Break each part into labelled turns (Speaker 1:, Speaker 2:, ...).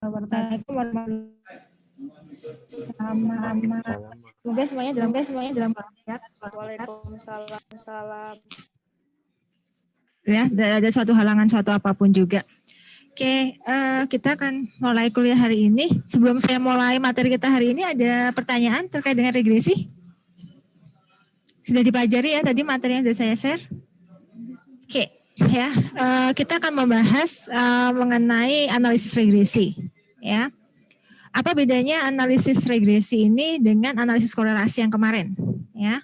Speaker 1: Assalamualaikum warahmatullahi wabarakatuh. Semoga semuanya dalam keadaan.
Speaker 2: Waalaikumsalam.
Speaker 1: Ya, tidak ada suatu halangan suatu apapun juga. Oke, kita akan mulai kuliah hari ini. Sebelum saya mulai materi kita hari ini, ada pertanyaan terkait dengan regresi? Sudah dipelajari ya tadi materi yang sudah saya share? Oke, ya, kita akan membahas mengenai analisis regresi. Ya, apa bedanya analisis regresi ini dengan analisis korelasi yang kemarin? Ya,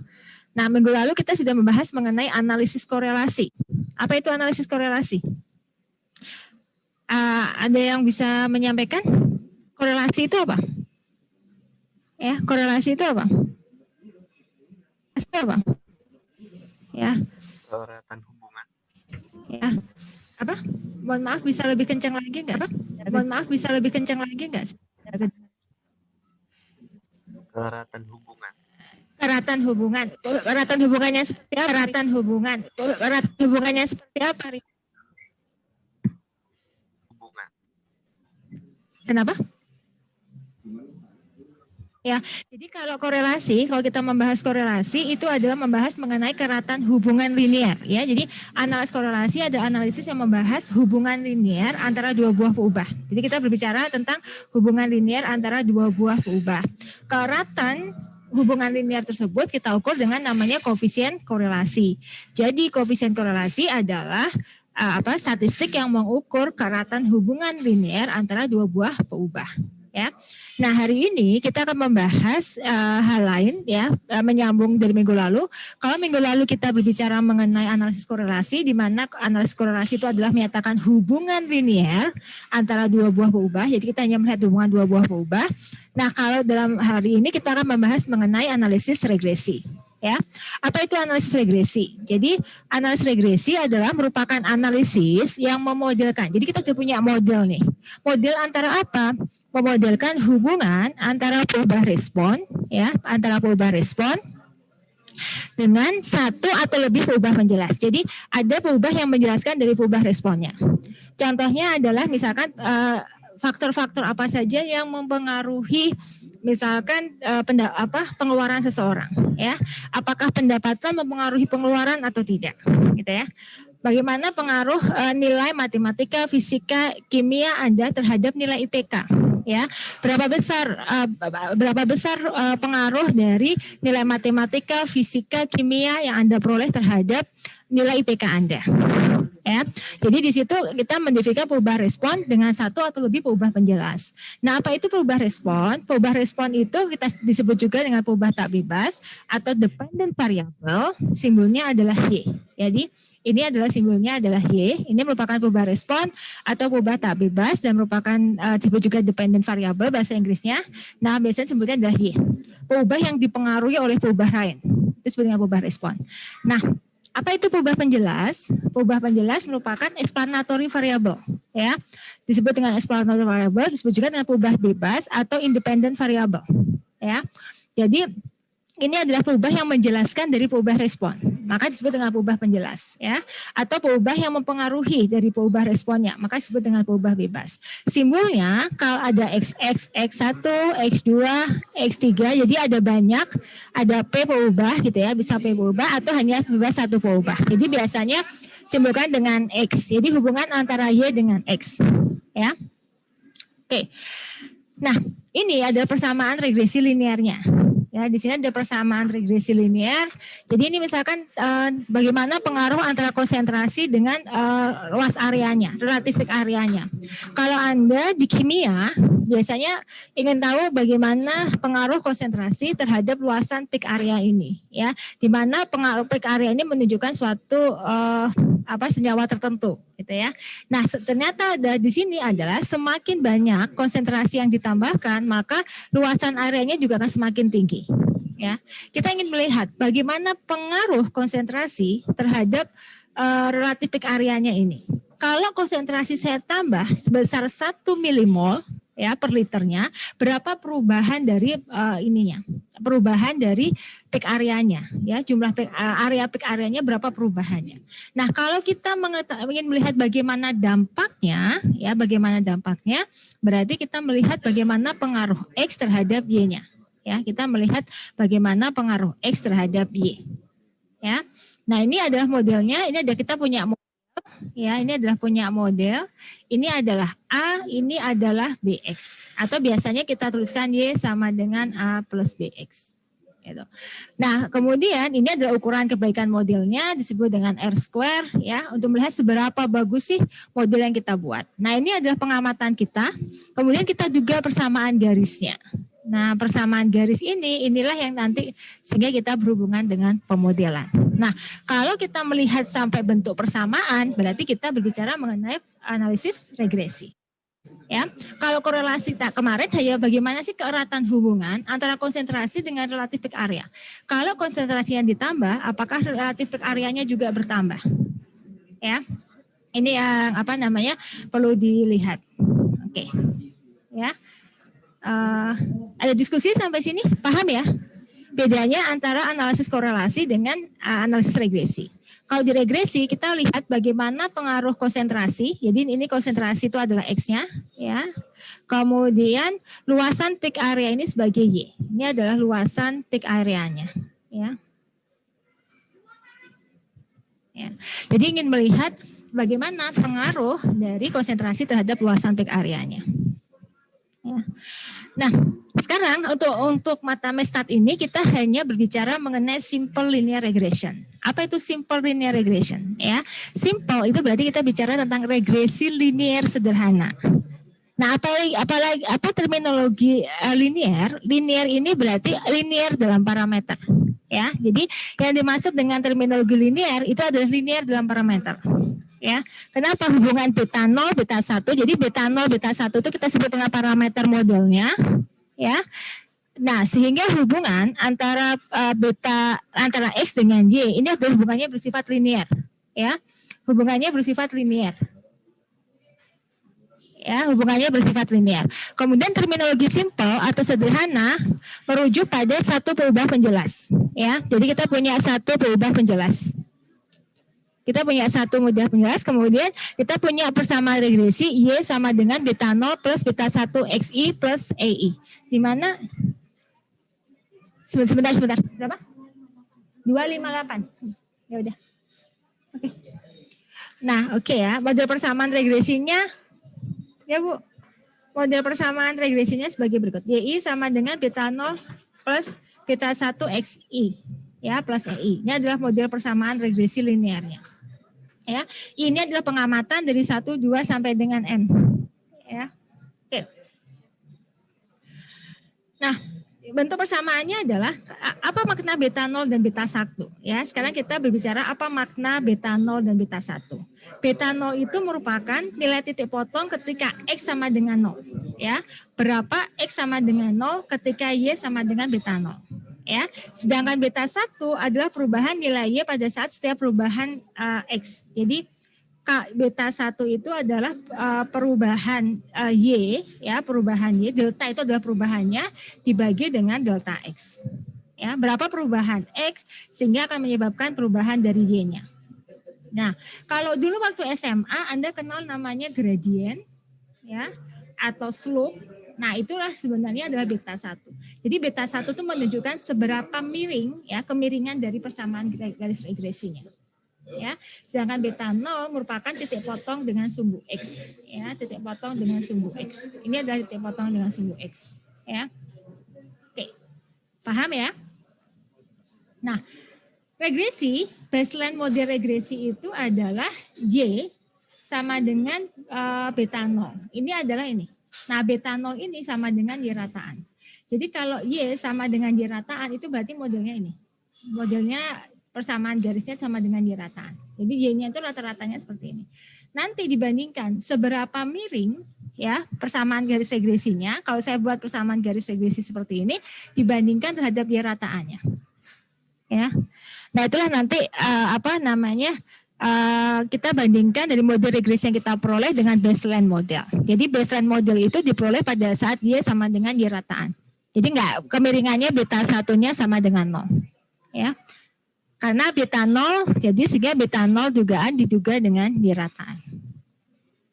Speaker 1: nah minggu lalu kita sudah membahas mengenai analisis korelasi. Apa itu analisis korelasi? Ada yang bisa menyampaikan? Korelasi itu apa? Ya, korelasi itu apa? Itu apa? Ya.
Speaker 3: Keratan hubungan.
Speaker 1: Ya. Apa? Mohon maaf bisa lebih kencang lagi enggak? Mohon maaf bisa lebih kencang lagi enggak?
Speaker 3: Keratan hubungan.
Speaker 1: Keratan hubungan. Keratan hubungannya seperti apa? Keratan hubungannya seperti apa?
Speaker 3: Hubungan.
Speaker 1: Kenapa? Ya, jadi kalau korelasi, kalau kita membahas korelasi itu adalah membahas mengenai keratan hubungan linear, ya. Jadi analisis korelasi ada analisis yang membahas hubungan linear antara dua buah peubah. Jadi kita berbicara tentang hubungan linear antara dua buah peubah. Keratan hubungan linear tersebut kita ukur dengan namanya koefisien korelasi. Jadi koefisien korelasi adalah statistik yang mengukur keratan hubungan linear antara dua buah peubah. Ya, nah hari ini kita akan membahas hal lain ya, menyambung dari minggu lalu. Kalau minggu lalu kita berbicara mengenai analisis korelasi, di mana analisis korelasi itu adalah menyatakan hubungan linear antara dua buah peubah. Jadi kita hanya melihat hubungan dua buah peubah. Nah kalau dalam hari ini kita akan membahas mengenai analisis regresi. Ya, apa itu analisis regresi? Jadi analisis regresi adalah merupakan analisis yang memodelkan. Jadi kita sudah punya model nih. Model antara apa? Memodelkan hubungan antara peubah respon, ya, antara peubah respon dengan satu atau lebih peubah penjelas. Jadi ada peubah yang menjelaskan dari peubah responnya. Contohnya adalah misalkan faktor-faktor apa saja yang mempengaruhi misalkan pengeluaran seseorang, ya. Apakah pendapatan mempengaruhi pengeluaran atau tidak, gitu ya. Bagaimana pengaruh nilai matematika, fisika, kimia Anda terhadap nilai IPK, ya. Berapa besar pengaruh dari nilai matematika, fisika, kimia yang Anda peroleh terhadap nilai IPK Anda. Ya, jadi di situ kita mendefinikan peubah respon dengan satu atau lebih peubah penjelas. Nah, apa itu peubah respon? Peubah respon itu kita disebut juga dengan peubah tak bebas atau dependent variable. Simbolnya adalah Y. Jadi ini adalah simbolnya adalah Y. Ini merupakan peubah respon atau peubah tak bebas dan merupakan disebut juga dependent variable bahasa Inggrisnya. Nah, biasanya simbolnya adalah Y. Peubah yang dipengaruhi oleh peubah lain. Itu disebut dengan peubah respon. Nah, apa itu peubah penjelas? Peubah penjelas merupakan explanatory variable, ya. Disebut dengan explanatory variable, disebut juga dengan peubah bebas atau independent variable, ya. Jadi ini adalah peubah yang menjelaskan dari peubah respon, maka disebut dengan peubah penjelas, ya. Atau peubah yang mempengaruhi dari peubah responnya, maka disebut dengan peubah bebas. Simbolnya kalau ada XX, X1, X2, X3, jadi ada banyak, ada P peubah gitu ya, bisa P peubah atau hanya bebas satu peubah. Jadi biasanya simbolkan dengan X. Jadi hubungan antara Y dengan X, ya. Oke. Nah, ini adalah persamaan regresi linearnya. Ya, di sini ada persamaan regresi linear. Jadi ini misalkan bagaimana pengaruh antara konsentrasi dengan luas areanya, relatif peak areanya. Kalau Anda di kimia biasanya ingin tahu bagaimana pengaruh konsentrasi terhadap luasan peak area ini, ya. Di mana pengaruh peak area ini menunjukkan suatu senyawa tertentu, gitu ya. Nah, ternyata di sini adalah semakin banyak konsentrasi yang ditambahkan, maka luasan areanya juga akan semakin tinggi. Ya, kita ingin melihat bagaimana pengaruh konsentrasi terhadap relatif peak areanya ini. Kalau konsentrasi saya tambah sebesar 1 milimol, ya per liternya, berapa perubahan dari perubahan dari peak areanya, ya jumlah area peak areanya berapa perubahannya. Nah kalau kita ingin melihat bagaimana dampaknya, ya bagaimana dampaknya, berarti kita melihat bagaimana pengaruh X terhadap Y-nya, ya kita melihat bagaimana pengaruh X terhadap Y, ya. Nah ini adalah modelnya, ini ada kita punya model. Ya, ini adalah punya model. Ini adalah A, ini adalah BX. Atau biasanya kita tuliskan Y sama dengan A plus BX. Gitu. Nah, kemudian ini adalah ukuran kebaikan modelnya disebut dengan R square ya, untuk melihat seberapa bagus sih model yang kita buat. Nah, ini adalah pengamatan kita. Kemudian kita juga persamaan garisnya. Nah, persamaan garis inilah yang nanti sehingga kita berhubungan dengan pemodelan. Nah, kalau kita melihat sampai bentuk persamaan, berarti kita berbicara mengenai analisis regresi. Ya, kalau korelasi kemarin hanya bagaimana sih keeratan hubungan antara konsentrasi dengan relatif peak area. Kalau konsentrasinya ditambah, apakah relatif peak areanya juga bertambah? Ya, ini yang perlu dilihat. Oke, ya. Ada diskusi sampai sini, paham ya? Bedanya antara analisis korelasi dengan analisis regresi. Kalau di regresi kita lihat bagaimana pengaruh konsentrasi. Jadi ini konsentrasi itu adalah X-nya, ya. Kemudian luasan peak area ini sebagai Y. Ini adalah luasan peak areanya, ya. Ya. Jadi ingin melihat bagaimana pengaruh dari konsentrasi terhadap luasan peak areanya. Ya. Nah, sekarang untuk mata mestat ini kita hanya berbicara mengenai simple linear regression. Apa itu simple linear regression? Ya, simple itu berarti kita bicara tentang regresi linear sederhana. Nah, apa terminologi linear? Linear ini berarti linear dalam parameter. Ya, jadi yang dimaksud dengan terminologi linear itu adalah linear dalam parameter. Ya, kenapa hubungan beta 0, beta 1? Jadi beta 0, beta 1 itu kita sebut dengan parameter modelnya, ya. Nah, sehingga hubungan antara antara X dengan Y ini hubungannya bersifat linear, ya. Hubungannya bersifat linear. Ya, hubungannya bersifat linear. Kemudian terminologi simple atau sederhana merujuk pada satu perubahan penjelas, ya. Jadi kita punya satu perubahan penjelas. Kita punya satu model penjelas, kemudian kita punya persamaan regresi Y sama dengan beta 0 plus beta 1 XI plus AI. Di mana? Sebentar. Berapa? 258. Ya udah. Oke. Nah, oke ya. Model persamaan regresinya, ya Bu. Model persamaan regresinya sebagai berikut. YI sama dengan beta 0 plus beta 1 XI. Ya, plus AI. Ini adalah model persamaan regresi linearnya. Ya, ini adalah pengamatan dari 1, 2 sampai dengan N. Ya. Oke. Nah, bentuk persamaannya adalah apa makna beta 0 dan beta 1. Ya, sekarang kita berbicara apa makna beta 0 dan beta 1. Beta 0 itu merupakan nilai titik potong ketika X sama dengan 0. Ya, berapa X sama dengan 0 ketika Y sama dengan beta 0. Ya, sedangkan beta 1 adalah perubahan nilai Y pada saat setiap perubahan X. Jadi beta 1 itu adalah perubahan Y, ya, perubahan Y, delta itu adalah perubahannya dibagi dengan delta X. Ya, berapa perubahan X sehingga akan menyebabkan perubahan dari Y-nya. Nah, kalau dulu waktu SMA Anda kenal namanya gradient, ya, atau slope. Nah, itulah sebenarnya adalah beta 1. Jadi beta 1 itu menunjukkan seberapa miring, ya, kemiringan dari persamaan garis regresinya. Ya, sedangkan beta 0 merupakan titik potong dengan sumbu X, ya, titik potong dengan sumbu X. Ini adalah titik potong dengan sumbu X, ya. Oke. Paham ya? Nah, regresi, baseline model regresi itu adalah Y sama dengan beta 0. Ini adalah ini. Nah, beta 0 ini sama dengan Y rataan. Jadi kalau Y sama dengan Y rataan itu berarti modelnya ini. Modelnya persamaan garisnya sama dengan Y rataan. Jadi Y-nya itu rata-ratanya seperti ini. Nanti dibandingkan seberapa miring, ya, persamaan garis regresinya. Kalau saya buat persamaan garis regresi seperti ini dibandingkan terhadap Y rataannya. Ya. Nah, itulah nanti kita bandingkan dari model regresi yang kita peroleh dengan baseline model. Jadi baseline model itu diperoleh pada saat dia sama dengan Y rataan. Jadi enggak, kemiringannya beta satunya sama dengan 0. Ya. Karena beta 0, jadi sehingga beta 0 dugaan diduga dengan Y rataan.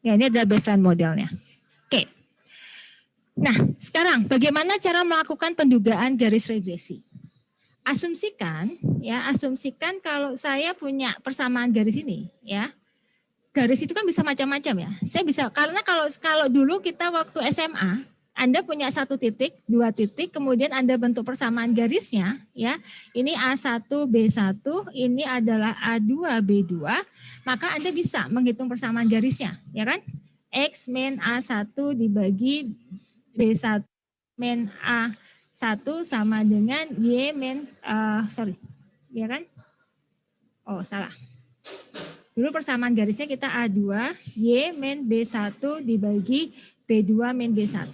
Speaker 1: Ya, ini adalah baseline modelnya. Oke. Nah, sekarang bagaimana cara melakukan pendugaan garis regresi? Asumsikan kalau saya punya persamaan garis ini, ya. Garis itu kan bisa macam-macam ya. Saya bisa, karena kalau dulu kita waktu SMA, Anda punya 1 titik, 2 titik, kemudian Anda bentuk persamaan garisnya, ya. Ini A1, B1, ini adalah A2, B2, maka Anda bisa menghitung persamaan garisnya, ya kan? X min A1 dibagi B1 min A1 sama dengan Y min, ya kan? Oh, salah. Dulu persamaan garisnya kita A2, Y min B1 dibagi B2 min B1.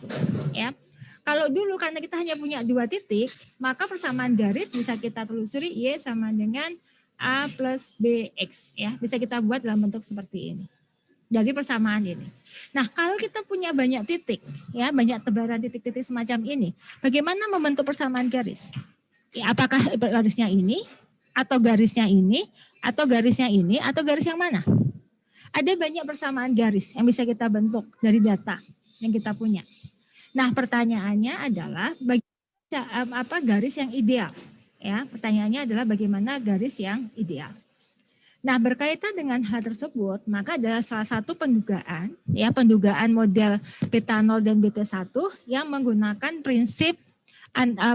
Speaker 1: Ya. Kalau dulu karena kita hanya punya 2 titik, maka persamaan garis bisa kita telusuri Y sama dengan A plus BX. Ya. Bisa kita buat dalam bentuk seperti ini. Dari persamaan ini. Nah, kalau kita punya banyak titik, ya banyak tebaran titik-titik semacam ini, bagaimana membentuk persamaan garis? Ya, apakah garisnya ini, atau garisnya ini, atau garisnya ini, atau garis yang mana? Ada banyak persamaan garis yang bisa kita bentuk dari data yang kita punya. Nah, pertanyaannya adalah apa garis yang ideal? Ya, pertanyaannya adalah bagaimana garis yang ideal? Nah, berkaitan dengan hal tersebut, maka adalah salah satu pendugaan, ya pendugaan model beta 0 dan beta 1 yang menggunakan prinsip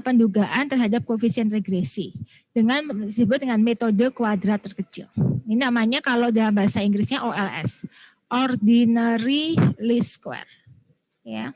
Speaker 1: pendugaan terhadap koefisien regresi dengan disebut dengan metode kuadrat terkecil. Ini namanya kalau dalam bahasa Inggrisnya OLS, ordinary least square. Ya.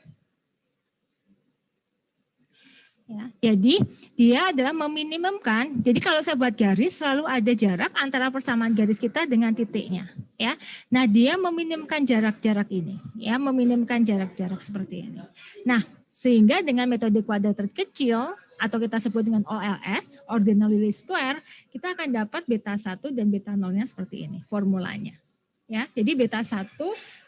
Speaker 1: Ya, jadi dia adalah meminimumkan. Jadi kalau saya buat garis selalu ada jarak antara persamaan garis kita dengan titiknya. Ya, nah dia meminimumkan jarak-jarak ini. Ya, meminimumkan jarak-jarak seperti ini. Nah, sehingga dengan metode kuadrat terkecil atau kita sebut dengan OLS, ordinary least square, kita akan dapat beta 1 dan beta 0-nya seperti ini formulanya. Ya, jadi beta 1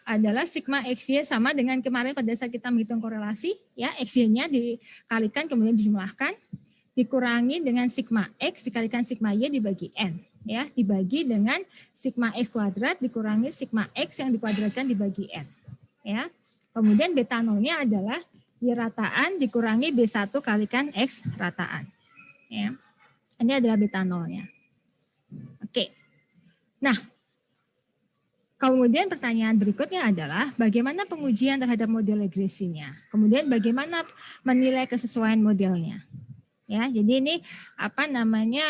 Speaker 1: adalah sigma XY sama dengan kemarin pada saat kita menghitung korelasi, ya XY-nya dikalikan kemudian dijumlahkan, dikurangi dengan sigma X dikalikan sigma Y dibagi N, ya dibagi dengan sigma X kuadrat dikurangi sigma X yang dikuadratkan dibagi N, ya. Kemudian beta 0-nya adalah Y rataan dikurangi B1 kalikan X rataan, ya. Ini adalah beta 0-nya. Oke. Nah, kemudian pertanyaan berikutnya adalah bagaimana pengujian terhadap model regresinya. Kemudian bagaimana menilai kesesuaian modelnya. Ya, jadi ini apa namanya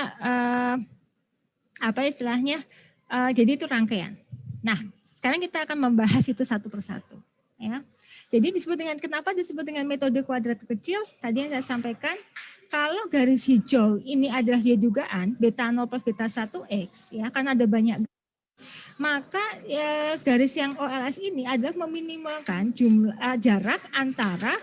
Speaker 1: apa istilahnya? Jadi itu rangkaian. Nah, sekarang kita akan membahas itu satu persatu. Ya, jadi kenapa disebut dengan metode kuadrat kecil? Tadi yang saya sampaikan, kalau garis hijau ini adalah Y dugaan beta 0 plus beta 1X, ya karena ada banyak. Maka ya, garis yang OLS ini adalah meminimalkan jarak antara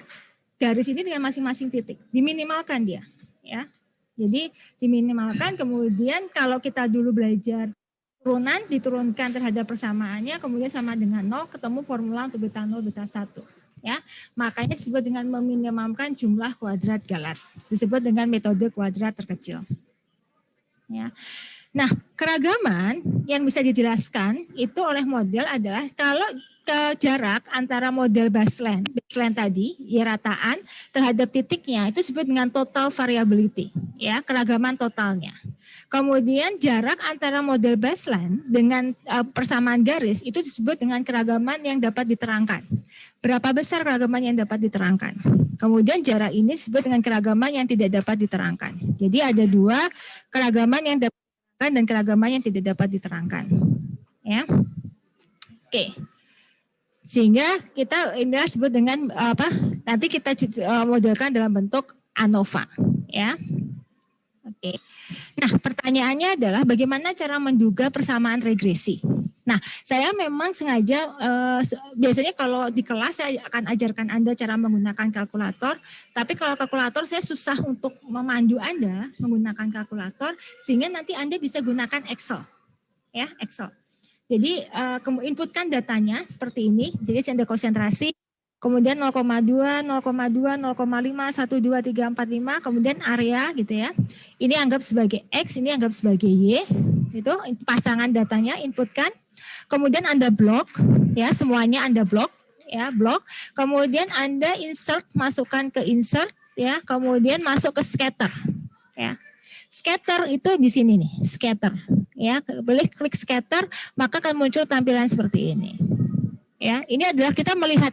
Speaker 1: garis ini dengan masing-masing titik, diminimalkan dia, ya. Jadi diminimalkan. Kemudian kalau kita dulu belajar turunan, diturunkan terhadap persamaannya, kemudian sama dengan 0, ketemu formula untuk beta 0, beta 1, ya. Makanya disebut dengan meminimalkan jumlah kuadrat Galat, disebut dengan metode kuadrat terkecil, ya. Nah, keragaman yang bisa dijelaskan itu oleh model adalah kalau jarak antara model baseline tadi, Y rataan terhadap titiknya itu disebut dengan total variability, ya, keragaman totalnya. Kemudian jarak antara model baseline dengan persamaan garis itu disebut dengan keragaman yang dapat diterangkan. Berapa besar keragaman yang dapat diterangkan? Kemudian jarak ini disebut dengan keragaman yang tidak dapat diterangkan. Jadi ada 2 keragaman yang dapat dan keragaman yang tidak dapat diterangkan, ya. Oke, sehingga kita ini disebut dengan apa? Nanti kita modelkan dalam bentuk ANOVA, ya. Oke. Nah, pertanyaannya adalah bagaimana cara menduga persamaan regresi? Nah, saya memang sengaja biasanya kalau di kelas saya akan ajarkan Anda cara menggunakan kalkulator, tapi kalau kalkulator saya susah untuk memandu Anda menggunakan kalkulator sehingga nanti Anda bisa gunakan Excel. Ya, Excel. Jadi inputkan datanya seperti ini. Jadi ada konsentrasi, kemudian 0,2, 0,2, 0,5, 1, 2, 3, 4, 5, kemudian area gitu ya. Ini anggap sebagai X, ini anggap sebagai Y. Itu pasangan datanya, inputkan. Kemudian Anda blok, ya semuanya Anda blok, ya blok. Kemudian Anda insert, masukkan ke insert, ya. Kemudian masuk ke scatter, ya. Scatter itu di sini nih, scatter, ya. Boleh klik scatter, maka akan muncul tampilan seperti ini. Ya, ini adalah kita melihat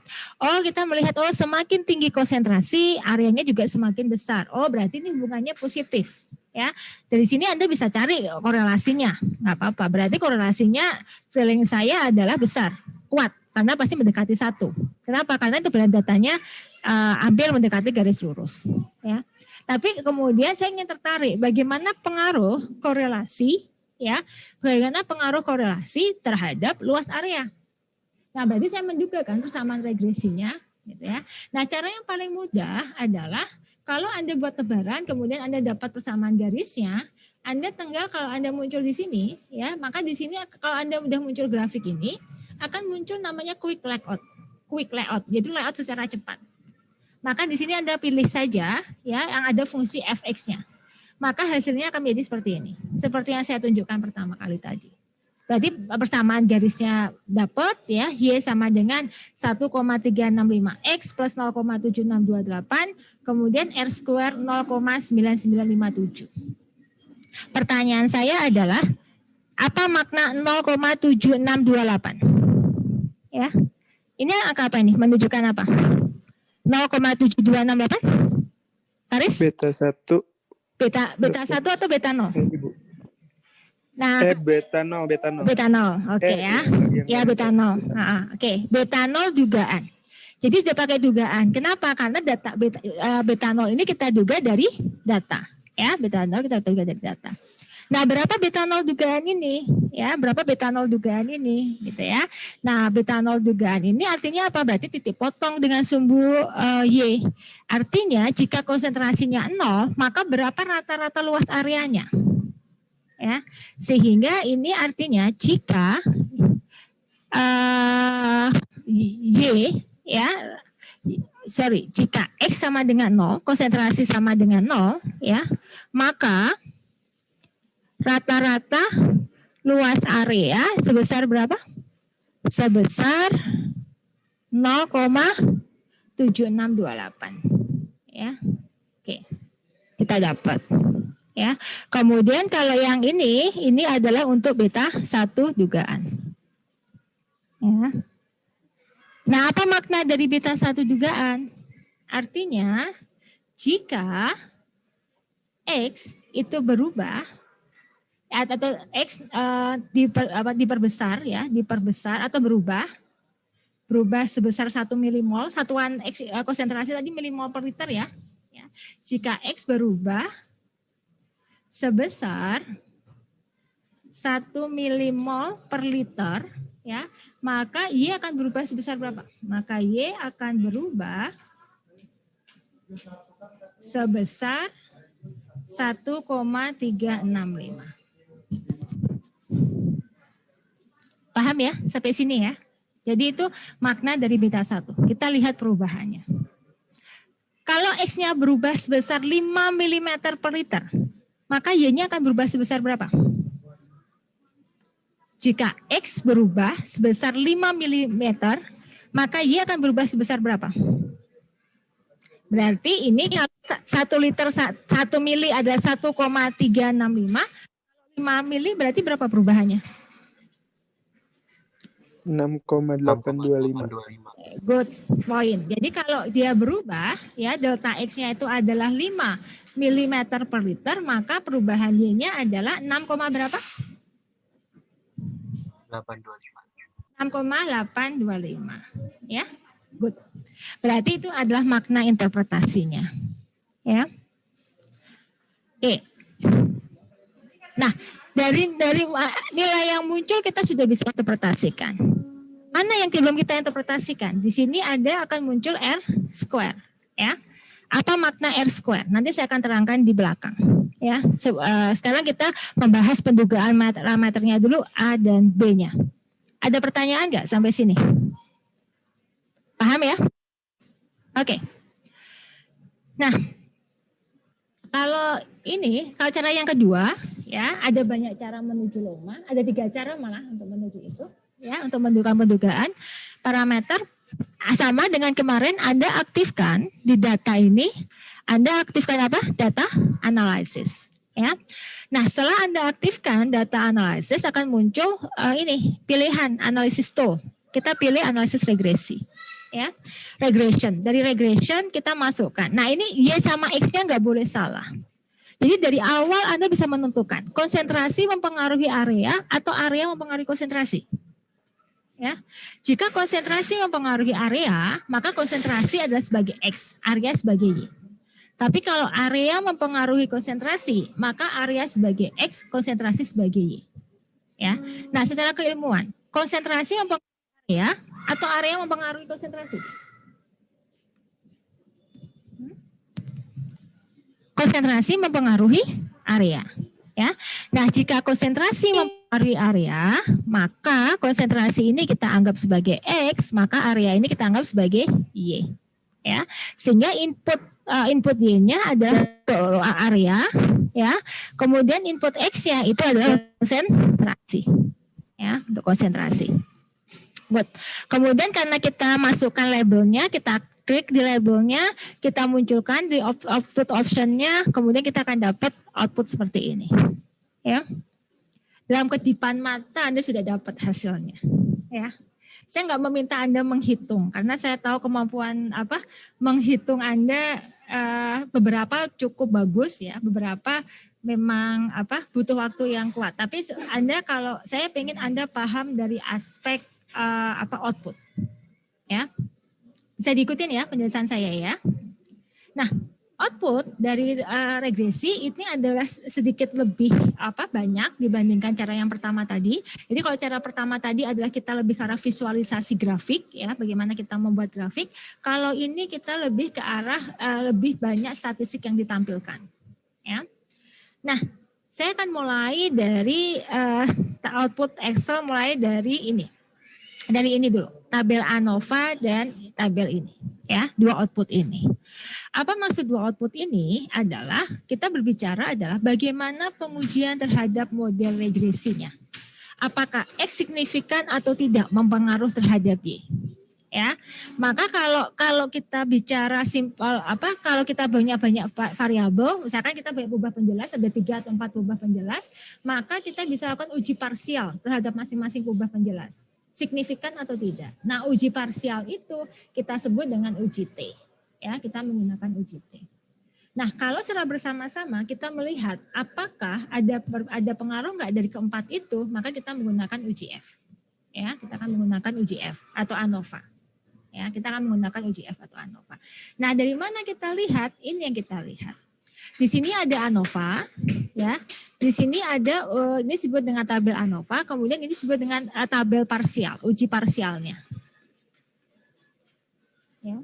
Speaker 1: semakin tinggi konsentrasi, areanya juga semakin besar. Oh, berarti ini hubungannya positif. Ya, dari sini Anda bisa cari korelasinya, nggak apa-apa. Berarti korelasinya feeling saya adalah besar, kuat, karena pasti mendekati 1. Kenapa? Karena itu berat datanya hampir mendekati garis lurus. Ya, tapi kemudian saya ingin tertarik bagaimana pengaruh korelasi, ya, bagaimana pengaruh korelasi terhadap luas area. Nah, berarti saya menduga kan persamaan regresinya. Gitu ya. Nah, cara yang paling mudah adalah kalau Anda buat tebaran, kemudian Anda dapat persamaan garisnya, Anda tinggal kalau Anda muncul di sini, ya, maka di sini kalau Anda sudah muncul grafik ini, akan muncul namanya quick layout, jadi layout secara cepat. Maka di sini Anda pilih saja, ya, yang ada fungsi fx-nya. Maka hasilnya akan menjadi seperti ini, seperti yang saya tunjukkan pertama kali tadi. Berarti persamaan garisnya dapat, ya, Y sama dengan 1,365 X plus 0,7628, kemudian R square 0,9957. Pertanyaan saya adalah, apa makna 0,7628? Ya, ini angka apa ini? Menunjukkan apa? 0,7268? Taris?
Speaker 2: Beta 1.
Speaker 1: Beta 1 atau beta 0? Nah,
Speaker 2: beta 0.
Speaker 1: Beta 0, oke ya. Ya, beta 0. Oke, beta 0 dugaan. Jadi sudah pakai dugaan. Kenapa? Karena data beta 0 ini kita duga dari data. Ya, beta 0 kita duga dari data. Nah, berapa beta 0 dugaan ini? Ya, berapa beta 0 dugaan ini? Gitu ya. Nah, beta 0 dugaan ini artinya apa? Berarti titik potong dengan sumbu Y. Artinya jika konsentrasinya 0, maka berapa rata-rata luas areanya? Ya, sehingga ini artinya jika jika X sama dengan 0, konsentrasi sama dengan 0, ya, maka rata-rata luas area sebesar berapa? Sebesar 0,7628. Ya, oke, kita dapat. Ya, kemudian kalau yang ini adalah untuk beta 1 dugaan. Ya. Nah, apa makna dari beta 1 dugaan? Artinya, jika X itu berubah, atau X diperbesar atau berubah sebesar 1 milimol, satuan X, konsentrasi tadi milimol per liter ya. Jika X berubah sebesar 1 milimol per liter, ya, maka Y akan berubah sebesar berapa? Maka Y akan berubah sebesar 1,365. Paham ya sampai sini ya? Jadi itu makna dari beta 1. Kita lihat perubahannya. Kalau X-nya berubah sebesar 5 mm per liter, maka Y-nya akan berubah sebesar berapa? Jika X berubah sebesar 5 mm, maka Y akan berubah sebesar berapa? Berarti ini 1 liter 1 mili ada 1,365. 5 mili berarti berapa perubahannya?
Speaker 2: 6,825.
Speaker 1: Good point. Jadi kalau dia berubah, ya, delta X-nya itu adalah 5 mm per liter, maka perubahan Y-nya adalah 6, berapa? 6,825. Ya, good. Berarti itu adalah makna interpretasinya. Ya. Oke. Nah, dari nilai yang muncul kita sudah bisa interpretasikan. Mana yang belum kita interpretasikan? Di sini ada akan muncul R square, ya. Apa makna R square? Nanti saya akan terangkan di belakang, ya. Sekarang kita membahas pendugaan parameternya dulu A dan B-nya. Ada pertanyaan nggak sampai sini? Paham ya? Oke. Nah, kalau cara yang kedua, ya, ada banyak cara menuju loma, ada 3 cara malah untuk menuju itu, ya, untuk menentukan pendugaan parameter. Sama dengan kemarin, Anda aktifkan di data ini, Anda aktifkan apa? Data analysis, ya. Nah, setelah Anda aktifkan data analysis akan muncul pilihan analisis tool. Kita pilih analisis regresi, ya. Regression. Dari regression kita masukkan. Nah, ini Y sama X-nya nggak boleh salah. Jadi dari awal Anda bisa menentukan konsentrasi mempengaruhi area atau area mempengaruhi konsentrasi. Ya. Jika konsentrasi mempengaruhi area, maka konsentrasi adalah sebagai X, area sebagai Y. Tapi kalau area mempengaruhi konsentrasi, maka area sebagai X, konsentrasi sebagai Y. Ya. Nah, secara keilmuan, konsentrasi mempengaruhi area atau area mempengaruhi konsentrasi? Konsentrasi mempengaruhi area. Ya. Nah, jika konsentrasi mempengaruhi area, maka konsentrasi ini kita anggap sebagai X, maka area ini kita anggap sebagai Y. Ya, sehingga input Y-nya adalah area, ya. Kemudian input X-nya itu adalah konsentrasi, ya, untuk konsentrasi. Good. Kemudian karena kita masukkan labelnya, kita klik di labelnya, kita munculkan di output option-nya, kemudian kita akan dapat output seperti ini, ya. Dalam kedipan mata Anda sudah dapat hasilnya, ya. Saya nggak meminta Anda menghitung karena saya tahu kemampuan menghitung Anda beberapa cukup bagus, ya, beberapa memang butuh waktu yang kuat. Tapi Anda, kalau saya pengen Anda paham dari aspek output, ya. Bisa diikutin ya penjelasan saya ya. Nah, output dari regresi ini adalah sedikit lebih banyak dibandingkan cara yang pertama tadi. Jadi kalau cara pertama tadi adalah kita lebih ke arah visualisasi grafik, ya, bagaimana kita membuat grafik. Kalau ini kita lebih ke arah lebih banyak statistik yang ditampilkan, ya. Nah, saya akan mulai dari output Excel, mulai dari ini. Dari ini dulu, tabel ANOVA dan tabel ini, ya, 2 output ini. Apa maksud 2 output ini? Adalah kita berbicara adalah bagaimana pengujian terhadap model regresinya. Apakah X signifikan atau tidak mempengaruhi terhadap Y, ya. Maka kalau kita bicara simpel kalau kita banyak variabel, misalkan kita banyak perubahan penjelas, ada 3 atau 4 perubahan penjelas, maka kita bisa lakukan uji parsial terhadap masing-masing perubahan penjelas. Signifikan atau tidak. Nah, uji parsial itu kita sebut dengan uji T. Ya, kita menggunakan uji T. Nah, kalau secara bersama-sama kita melihat apakah ada pengaruh nggak dari keempat itu, maka kita menggunakan uji F. Ya, kita akan menggunakan uji F atau ANOVA. Ya, kita akan menggunakan uji F atau ANOVA. Nah, dari mana kita lihat? Ini yang kita lihat. Di sini ada ANOVA, ya. Di sini ada ini disebut dengan tabel ANOVA, kemudian ini disebut dengan tabel parsial, uji parsialnya. Ya.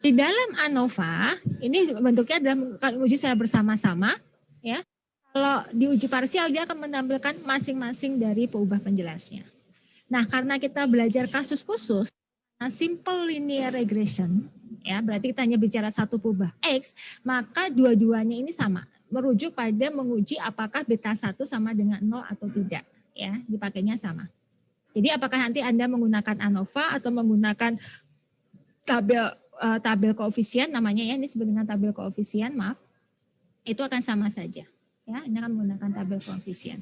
Speaker 1: Di dalam ANOVA ini bentuknya adalah uji secara bersama-sama, ya. Kalau di uji parsial dia akan menampilkan masing-masing dari peubah penjelasnya. Nah, karena kita belajar kasus khusus, simple linear regression, ya, berarti kita hanya bicara satu peubah X, maka dua-duanya ini sama, merujuk pada menguji apakah beta 1 sama dengan 0 atau tidak, ya, dipakainya sama. Jadi apakah nanti Anda menggunakan ANOVA atau menggunakan tabel koefisien namanya, ya, ini disebut dengan tabel koefisien, maaf, itu akan sama saja, ya, ini akan menggunakan tabel koefisien,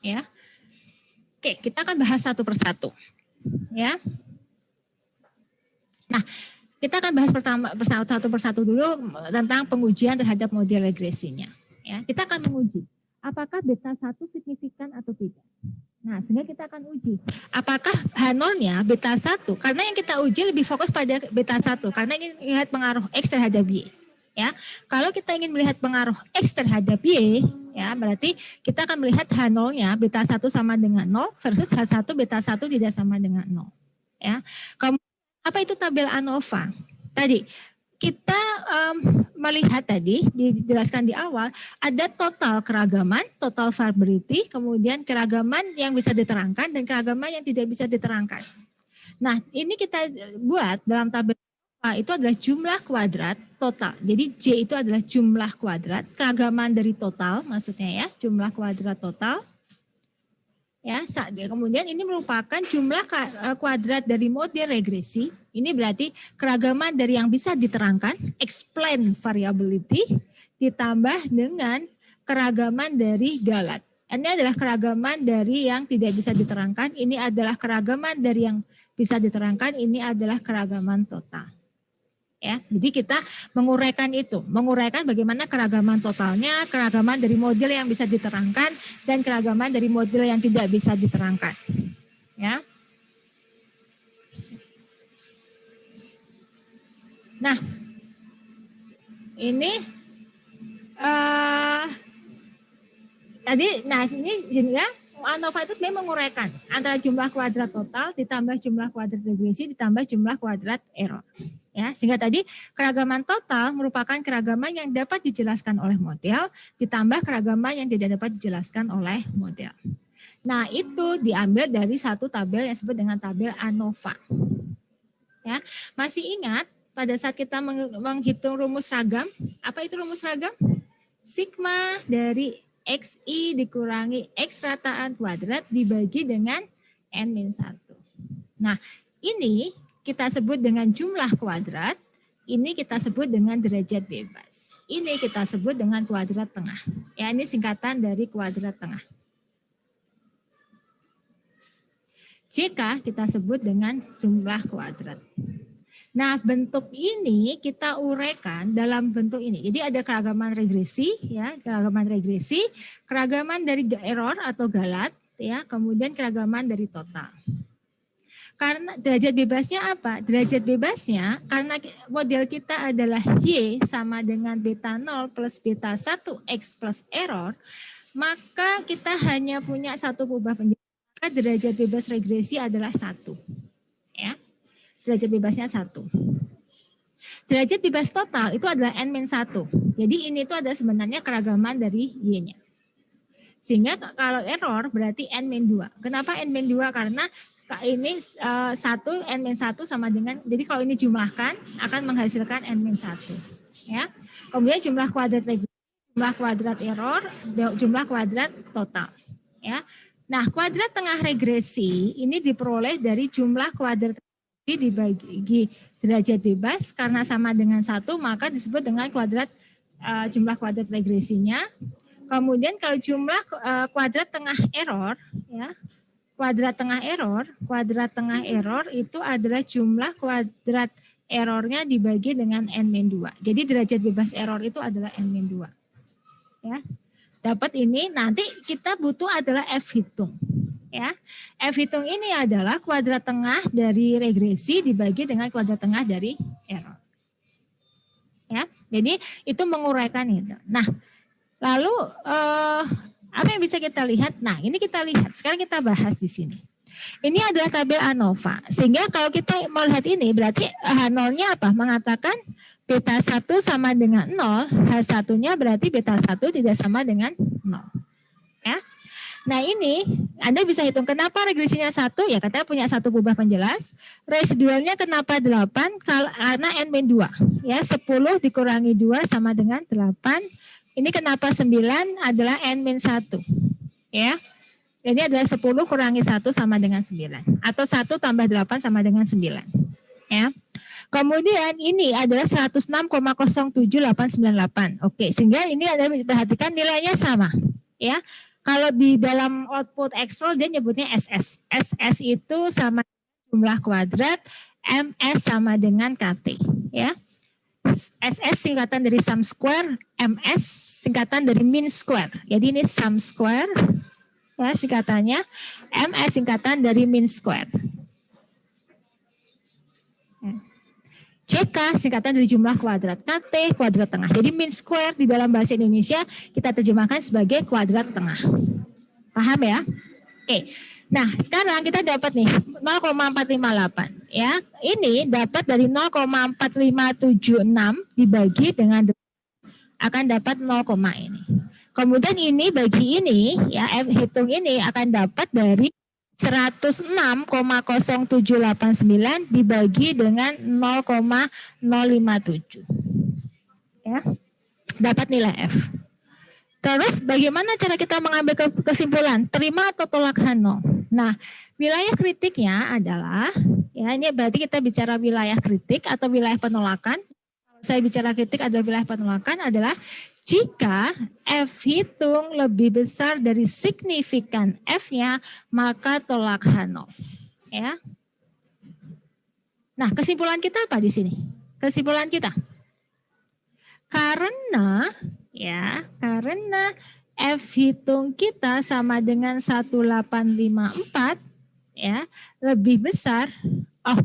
Speaker 1: ya. Oke, kita akan bahas satu persatu, ya. Nah, kita akan bahas satu persatu dulu tentang pengujian terhadap model regresinya. Ya, kita akan menguji apakah beta 1 signifikan atau tidak. Nah, sehingga kita akan uji apakah H0-nya beta 1, karena yang kita uji lebih fokus pada beta 1, karena ingin melihat pengaruh X terhadap Y. Ya, kalau kita ingin melihat pengaruh X terhadap Y, ya, berarti kita akan melihat H0-nya beta 1 sama dengan 0 versus H1 beta 1 tidak sama dengan 0. Ya, kemudian apa itu tabel ANOVA? Tadi kita melihat tadi dijelaskan di awal ada total keragaman, total variability, kemudian keragaman yang bisa diterangkan dan keragaman yang tidak bisa diterangkan. Nah, ini kita buat dalam tabel itu adalah jumlah kuadrat total. Jadi J itu adalah jumlah kuadrat, keragaman dari total maksudnya ya, jumlah kuadrat total. Ya, kemudian ini merupakan jumlah kuadrat dari model regresi. Ini berarti keragaman dari yang bisa diterangkan, explain variability, ditambah dengan keragaman dari galat. Ini adalah keragaman dari yang tidak bisa diterangkan, ini adalah keragaman dari yang bisa diterangkan, ini adalah keragaman total. Ya, jadi kita menguraikan itu, menguraikan bagaimana keragaman totalnya, keragaman dari model yang bisa diterangkan dan keragaman dari model yang tidak bisa diterangkan. Ya. Nah, ini tadi, nah ini ya ANOVA itu sebenarnya menguraikan antara jumlah kuadrat total ditambah jumlah kuadrat regresi ditambah jumlah kuadrat error. Ya, sehingga tadi keragaman total merupakan keragaman yang dapat dijelaskan oleh model ditambah keragaman yang tidak dapat dijelaskan oleh model. Nah, itu diambil dari satu tabel yang disebut dengan tabel ANOVA. Ya, masih ingat pada saat kita menghitung rumus ragam, apa itu rumus ragam? Sigma dari XI dikurangi X rataan kuadrat dibagi dengan N-1. Nah, ini kita sebut dengan jumlah kuadrat, ini kita sebut dengan derajat bebas. Ini kita sebut dengan kuadrat tengah. Ya, ini singkatan dari kuadrat tengah. JK kita sebut dengan jumlah kuadrat. Nah, bentuk ini kita uraikan dalam bentuk ini. Jadi ada keragaman regresi, ya, keragaman regresi, keragaman dari error atau galat, ya, kemudian keragaman dari total. Karena derajat bebasnya apa? Derajat bebasnya karena model kita adalah Y sama dengan beta 0 plus beta 1 X plus error, maka kita hanya punya satu perubahan penjelasan. Maka derajat bebas regresi adalah 1. Ya. Derajat bebasnya 1. Derajat bebas total itu adalah N-1. Jadi ini itu ada sebenarnya keragaman dari Y-nya. Sehingga kalau error berarti N-2. Kenapa N-2? Karena ini 1 N-1 sama dengan, jadi kalau ini jumlahkan akan menghasilkan N-1. Ya. Kemudian jumlah kuadrat regresi, jumlah kuadrat error, jumlah kuadrat total. Ya. Nah, kuadrat tengah regresi ini diperoleh dari jumlah kuadrat dibagi derajat bebas karena sama dengan 1 maka disebut dengan kuadrat jumlah kuadrat regresinya. Kemudian kalau jumlah kuadrat tengah error, ya, kuadrat tengah error itu adalah jumlah kuadrat errornya dibagi dengan N-2. Jadi derajat bebas error itu adalah N-2. Ya. Dapat ini, nanti kita butuh adalah F hitung. Ya. F hitung ini adalah kuadrat tengah dari regresi dibagi dengan kuadrat tengah dari error. Ya. Jadi itu menguraikan itu. Nah, lalu apa yang bisa kita lihat? Nah, ini kita lihat. Sekarang kita bahas di sini. Ini adalah tabel ANOVA. Sehingga kalau kita melihat ini berarti H0-nya apa? Mengatakan beta 1 sama dengan 0, H1-nya berarti beta 1 tidak sama dengan 0. Ya. Nah, ini Anda bisa hitung kenapa regresinya 1, ya katanya punya satu perubahan penjelas. Residualnya kenapa 8? Karena N-2. Ya, 10 dikurangi 2 sama dengan 8. Ini kenapa 9 adalah N-1. Ya. Ini adalah 10 kurangi 1 sama dengan 9. Atau 1 tambah 8 sama dengan 9. Ya. Kemudian ini adalah 106,07898. Oke, sehingga ini Anda perhatikan nilainya sama. Ya. Kalau di dalam output Excel dia nyebutnya SS. SS itu sama jumlah kuadrat, MS sama dengan KT. Ya. SS singkatan dari sum square, MS singkatan dari mean square. Jadi ini sum square, ya singkatannya, MS singkatan dari mean square. JK singkatan dari jumlah kuadrat, KT kuadrat tengah. Jadi mean square di dalam bahasa Indonesia kita terjemahkan sebagai kuadrat tengah. Paham ya? Oke. Nah, sekarang kita dapat nih 0,458. ya, ini dapat dari 0,4576 dibagi dengan akan dapat 0, ini. Kemudian ini bagi ini ya hitung ini akan dapat dari 106,0789 dibagi dengan 0,057. Ya. Dapat nilai F. Terus bagaimana cara kita mengambil kesimpulan? Terima atau tolak Hano? Nah, wilayah kritiknya adalah, ya ini berarti kita bicara wilayah kritik atau wilayah penolakan. Saya bicara kritik adalah wilayah penolakan adalah jika F hitung lebih besar dari signifikan F-nya, maka tolak Hano. Ya. Nah, kesimpulan kita apa di sini? Kesimpulan kita. Karena F hitung kita sama dengan 1854 ya, lebih besar. Oh,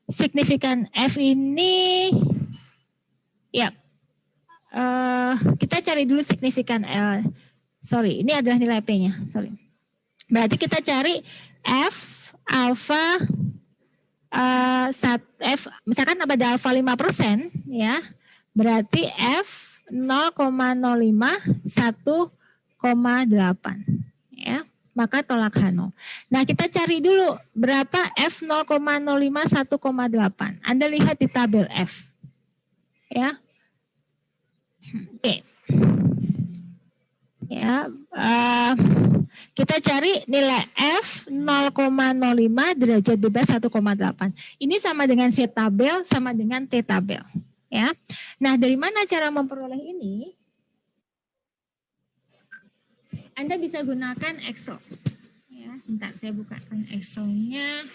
Speaker 1: signifikan F ini ya. Kita cari dulu signifikan L. Sorry, ini adalah nilai P-nya. Sorry. Berarti kita cari F alfa F misalkan pada alfa 5% ya. Berarti F 0,05 1,8 ya. Maka tolak Hano. Nah, kita cari dulu berapa F 0,05 1,8. Anda lihat di tabel F. Ya. Oke. Ya, kita cari nilai F 0,05 derajat bebas 1,8. Ini sama dengan C tabel, sama dengan T tabel. Ya. Nah, dari mana cara memperoleh ini? Anda bisa gunakan Excel. Ya, bentar saya bukakan Excel-nya.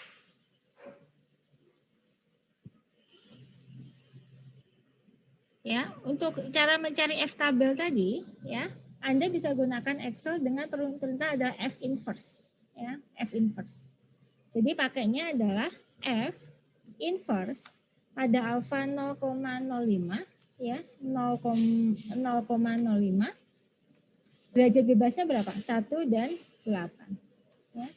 Speaker 1: Ya, untuk cara mencari F tabel tadi, ya, Anda bisa gunakan Excel dengan perintah adalah F inverse, ya, F inverse. Jadi pakainya adalah F inverse pada alfa 0,05, ya, 0,05. Derajat bebasnya berapa? 1 dan 8. Ya.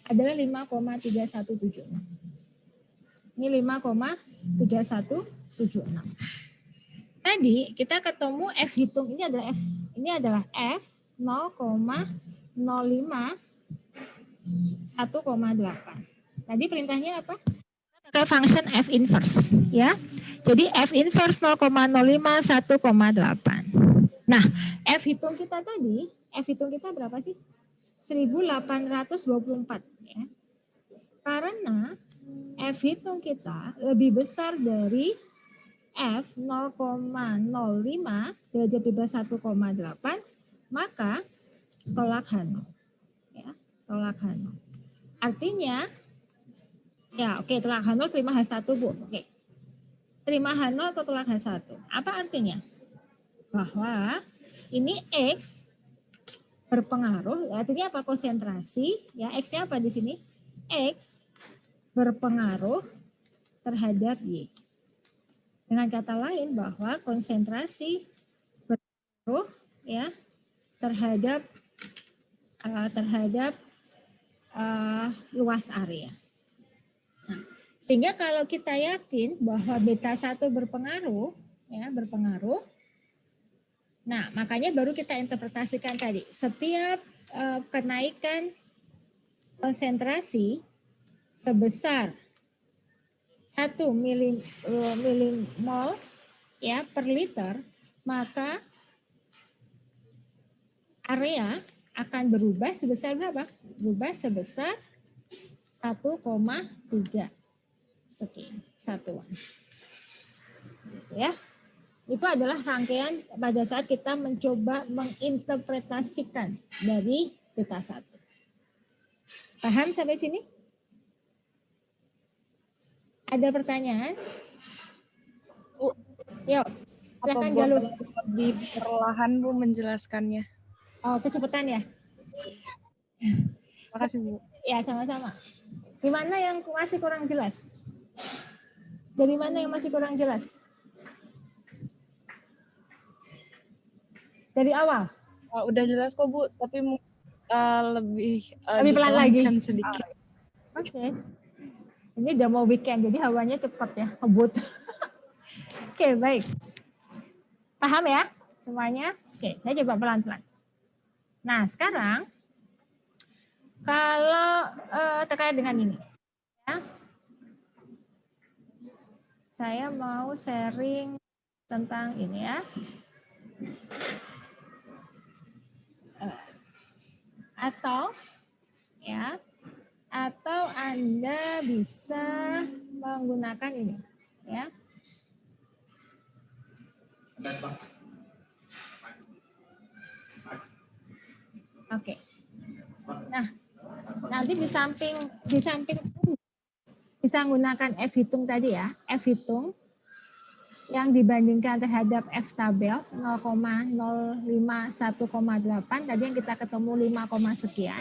Speaker 1: Adalah 5,3176. Ini 5,3176. Tadi kita ketemu F hitung ini adalah F 0,05 1,8. Tadi perintahnya apa? Pakai function F inverse ya. Jadi F inverse 0,05 1,8. Nah, F hitung kita tadi, F hitung kita berapa sih? 1824 ya. Karena F hitung kita lebih besar dari F 0,05 derajat bebas 1,8, maka tolak Hano. Ya, tolak Hano. Artinya, ya oke, tolak Hano terima H1 Bu. Oke. Terima Hano atau tolak H1. Apa artinya? Bahwa ini X berpengaruh, artinya apa? Konsentrasi, ya X-nya apa di sini? X berpengaruh terhadap Y. Dengan kata lain bahwa konsentrasi berpengaruh ya terhadap luas area. Nah, sehingga kalau kita yakin bahwa beta 1 berpengaruh, ya berpengaruh, nah makanya baru kita interpretasikan tadi. Setiap kenaikan konsentrasi sebesar 1 milimol ya per liter, maka area akan berubah sebesar berapa? Berubah sebesar 1,3 sekian satuan. Ya. Itu adalah rangkaian pada saat kita mencoba menginterpretasikan dari beta 1. Paham sampai sini? Ada pertanyaan?
Speaker 2: Bu,
Speaker 1: yuk, silakan Galuh.
Speaker 2: Lebih perlahan Bu menjelaskannya.
Speaker 1: Oh, kecepatan ya?
Speaker 2: Makasih Bu.
Speaker 1: Ya, sama-sama. Di mana yang masih kurang jelas? Dari mana yang masih kurang jelas? Dari awal?
Speaker 2: Udah jelas kok Bu, tapi lebih
Speaker 1: pelan lagi
Speaker 2: sedikit.
Speaker 1: Oke. Ini udah mau weekend, jadi hawanya cepat ya, ngebut. Oke, baik. Paham ya semuanya? Oke, saya coba pelan-pelan. Nah, sekarang kalau terkait dengan ini, ya, saya mau sharing tentang ini ya. Atau ya, atau Anda bisa menggunakan ini, ya. Oke. Nah, nanti di samping bisa menggunakan F hitung tadi ya, F hitung yang dibandingkan terhadap F tabel 0,05 1,8 tadi yang kita ketemu 5, sekian.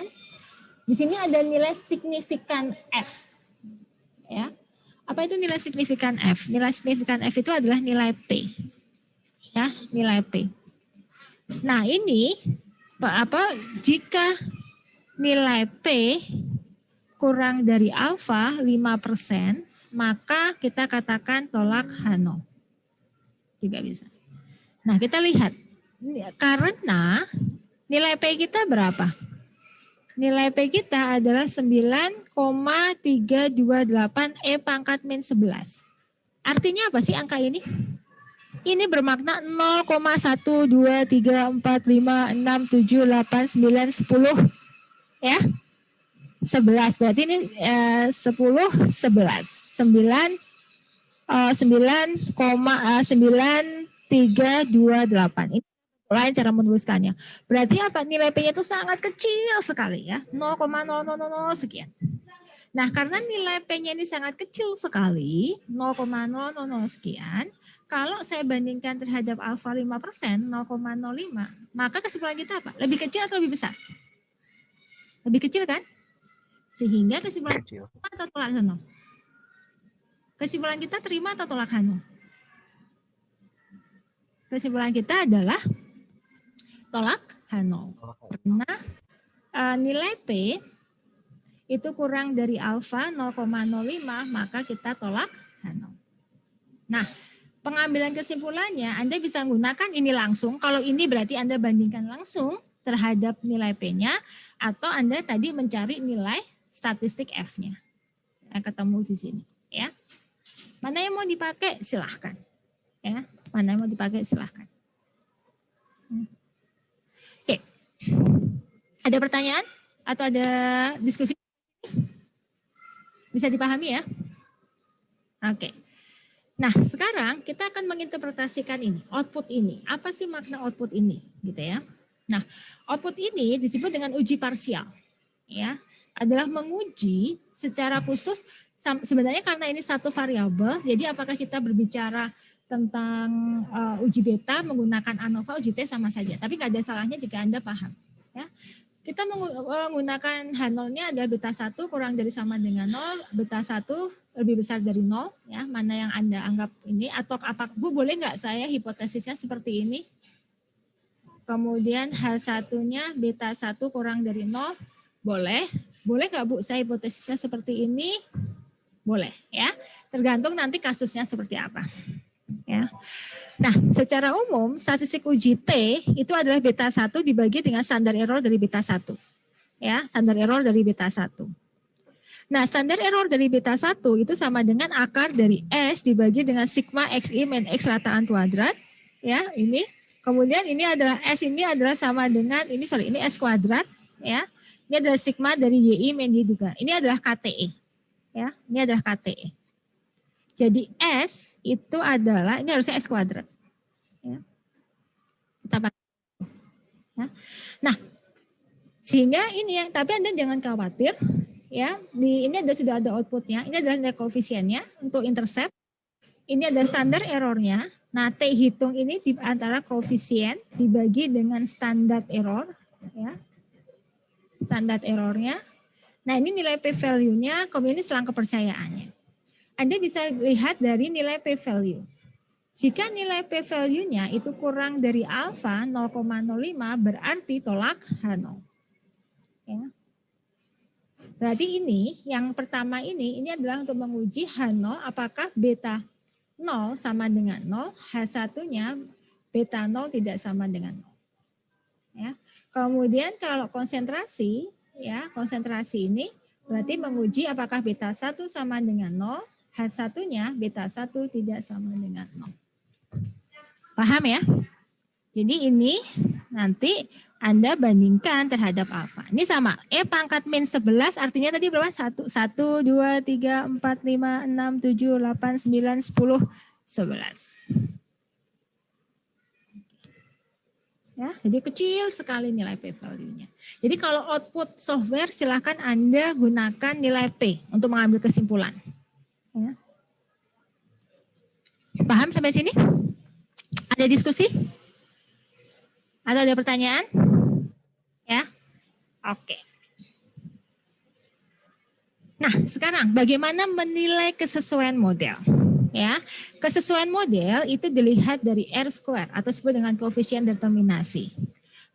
Speaker 1: Di sini ada nilai signifikan F. Ya. Apa itu nilai signifikan F? Nilai signifikan F itu adalah nilai P. Ya, nilai P. Nah, ini jika nilai P kurang dari alfa 5%, maka kita katakan tolak H0. Juga bisa. Nah, kita lihat. Karena nilai P kita berapa? Nilai P kita adalah 9,328 E pangkat min 11. Artinya apa sih angka ini? Ini bermakna 0,1, 2, 3, 4, 5, 6, 7, 8, 9, 10. Ya. 11. Berarti ini 10, 11. 9,9328. Ini lain cara menuliskannya. Berarti apa? Nilai P-nya itu sangat kecil sekali ya. 0,0000 sekian. Nah, karena nilai P-nya ini sangat kecil sekali, 0,000 sekian, kalau saya bandingkan terhadap alfa 5%, 0,05, maka kesimpulan kita apa? Lebih kecil atau lebih besar? Lebih kecil kan? Sehingga kesimpulan kita atau tolak H0? Kesimpulan kita terima atau tolak H0? Kesimpulan kita adalah tolak H0. Karena nilai P itu kurang dari alfa 0,05, maka kita tolak H0. Nah, pengambilan kesimpulannya Anda bisa menggunakan ini langsung. Kalau ini berarti Anda bandingkan langsung terhadap nilai P-nya, atau Anda tadi mencari nilai statistik F-nya. Ya, ketemu di sini. Ya. Mana yang mau dipakai? Silahkan. Ya, mana yang mau dipakai? Silahkan. Oke. Ada pertanyaan? Atau ada diskusi? Bisa dipahami ya? Oke. Nah, sekarang kita akan menginterpretasikan ini, output ini. Apa sih makna output ini? Gitu ya. Nah, output ini disebut dengan uji parsial. Ya, adalah menguji secara khusus, sebenarnya karena ini satu variabel, jadi apakah kita berbicara tentang uji beta menggunakan ANOVA, uji T sama saja. Tapi nggak ada salahnya jika Anda paham. Ya. Kita menggunakan H0-nya adalah beta 1 kurang dari sama dengan 0, beta 1 lebih besar dari 0, ya, mana yang Anda anggap ini, atau apa, Bu, boleh nggak saya hipotesisnya seperti ini? Kemudian H1-nya beta 1 kurang dari 0, boleh. Boleh nggak, Bu, saya hipotesisnya seperti ini? Boleh, ya. Tergantung nanti kasusnya seperti apa. Ya. Nah, secara umum statistik uji T itu adalah beta 1 dibagi dengan standar error dari beta 1. Ya, standar error dari beta 1. Nah, standar error dari beta 1 itu sama dengan akar dari S dibagi dengan sigma XI min X rataan kuadrat. Ya, ini. Kemudian ini adalah S ini adalah sama dengan ini S kuadrat, ya. Ini adalah sigma dari YI min Y juga. Ini adalah KTE. Ya, ini adalah KTE. Jadi S itu adalah, ini harusnya S kuadrat. Ya. Kita pakai. Ya. Nah, sehingga ini ya, tapi Anda jangan khawatir. Ya, ini sudah ada outputnya. Ini adalah nilai koefisiennya untuk intercept. Ini ada standar errornya. Nah, T hitung ini di antara koefisien dibagi dengan standar error. Ya. Standar errornya. Nah, ini nilai p-value-nya, kemudian ini selang kepercayaannya. Anda bisa lihat dari nilai p-value. Jika nilai p-value-nya itu kurang dari alfa 0,05 berarti tolak H0. Ya. Berarti ini yang pertama ini adalah untuk menguji H0 apakah beta 0 sama dengan 0, H1-nya beta 0 tidak sama dengan 0. Ya. Kemudian kalau konsentrasi, ya, konsentrasi ini berarti menguji apakah beta 1 sama dengan 0, H1-nya beta 1 tidak sama dengan 0. Paham ya? Jadi ini nanti Anda bandingkan terhadap alfa. Ini sama. E pangkat min 11 artinya tadi berapa? 1, 2, 3, 4, 5, 6, 7, 8, 9, 10, 11. Ya, jadi kecil sekali nilai p-value-nya. Jadi kalau output software silahkan Anda gunakan nilai p untuk mengambil kesimpulan. Ya. Paham sampai sini? Ada diskusi? Atau ada pertanyaan? Ya, oke. Nah, sekarang bagaimana menilai kesesuaian model? Ya, kesesuaian model itu dilihat dari R-square atau disebut dengan koefisien determinasi.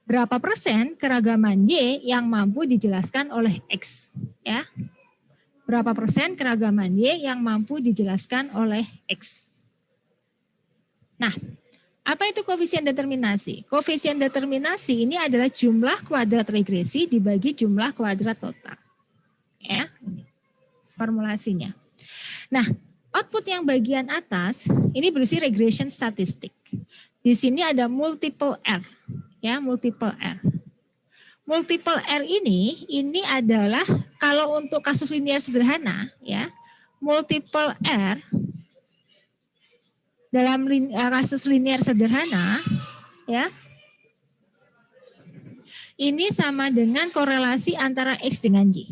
Speaker 1: Berapa persen keragaman Y yang mampu dijelaskan oleh X? Ya, berapa persen keragaman Y yang mampu dijelaskan oleh X? Nah, apa itu koefisien determinasi? Koefisien determinasi ini adalah jumlah kuadrat regresi dibagi jumlah kuadrat total. Ya, ini formulasinya. Nah, output yang bagian atas ini berisi regression statistik. Di sini ada multiple R, ya, multiple R. Multiple R ini adalah kalau untuk kasus linear sederhana, ya, multiple R dalam kasus linear sederhana, ya, ini sama dengan korelasi antara X dengan Y.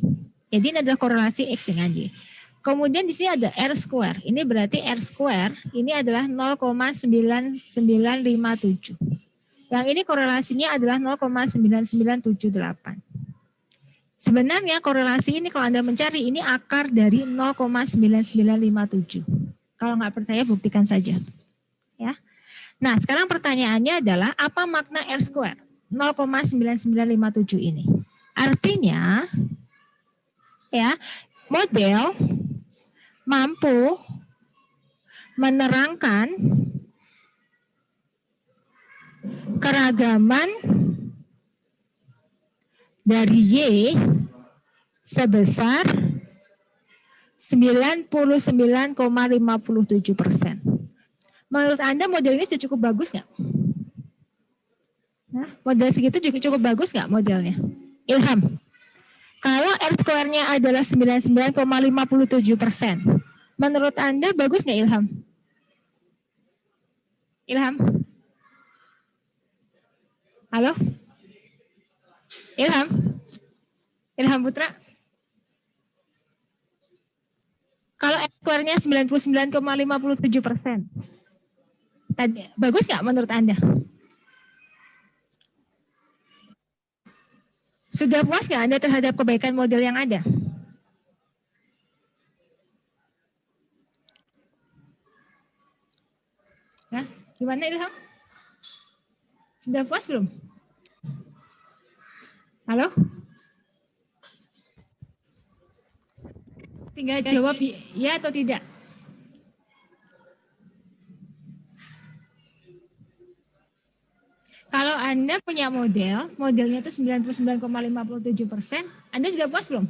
Speaker 1: Jadi ini adalah korelasi X dengan Y. Kemudian di sini ada R square. Ini berarti R square ini adalah 0,9957. Yang ini korelasinya adalah 0,9978. Sebenarnya korelasi ini kalau Anda mencari ini akar dari 0,9957. Kalau nggak percaya buktikan saja. Ya. Nah, sekarang pertanyaannya adalah apa makna R square 0,9957 ini? Artinya ya, model mampu menerangkan keragaman dari Y sebesar 99,57%. Menurut Anda model ini sudah cukup bagus nggak? Nah, model segitu cukup bagus nggak modelnya? Ilham. Kalau R square-nya adalah 99,57%, menurut Anda bagus nggak Ilham? Ilham? Halo? Ilham? Ilham Putra? Kalau R square-nya 99,57%, bagus nggak menurut Anda? Sudah puas nggak Anda terhadap kebaikan model yang ada? Ya, gimana Ilham? Sudah puas belum? Halo? Tinggal jawab ya atau tidak. Kalau Anda punya modelnya itu 99,57%, Anda sudah puas belum?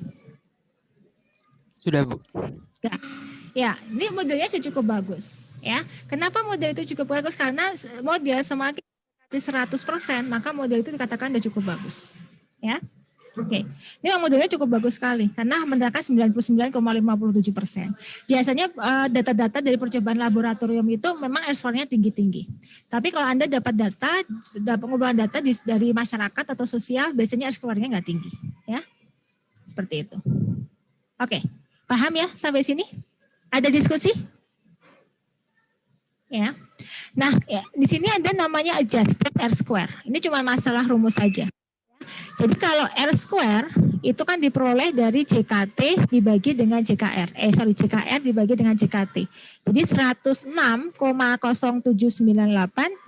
Speaker 3: Sudah, Bu.
Speaker 1: Ya, ini modelnya sudah cukup bagus. Ya, kenapa model itu cukup bagus? Karena model semakin 100%, maka model itu dikatakan sudah cukup bagus. Ya. Oke, ini modelnya cukup bagus sekali karena menerangkan 99,57%. Biasanya data-data dari percobaan laboratorium itu memang R-square-nya tinggi-tinggi. Tapi kalau Anda dapat pengumpulan data dari masyarakat atau sosial, biasanya R-square-nya nggak tinggi. Ya, seperti itu. Oke, paham ya sampai sini? Ada diskusi? Ya. Nah, ya, di sini ada namanya adjusted R-square. Ini cuma masalah rumus saja. Jadi kalau R square itu kan diperoleh dari JKT dibagi dengan JKR. JKR dibagi dengan JKT. Jadi 106,0798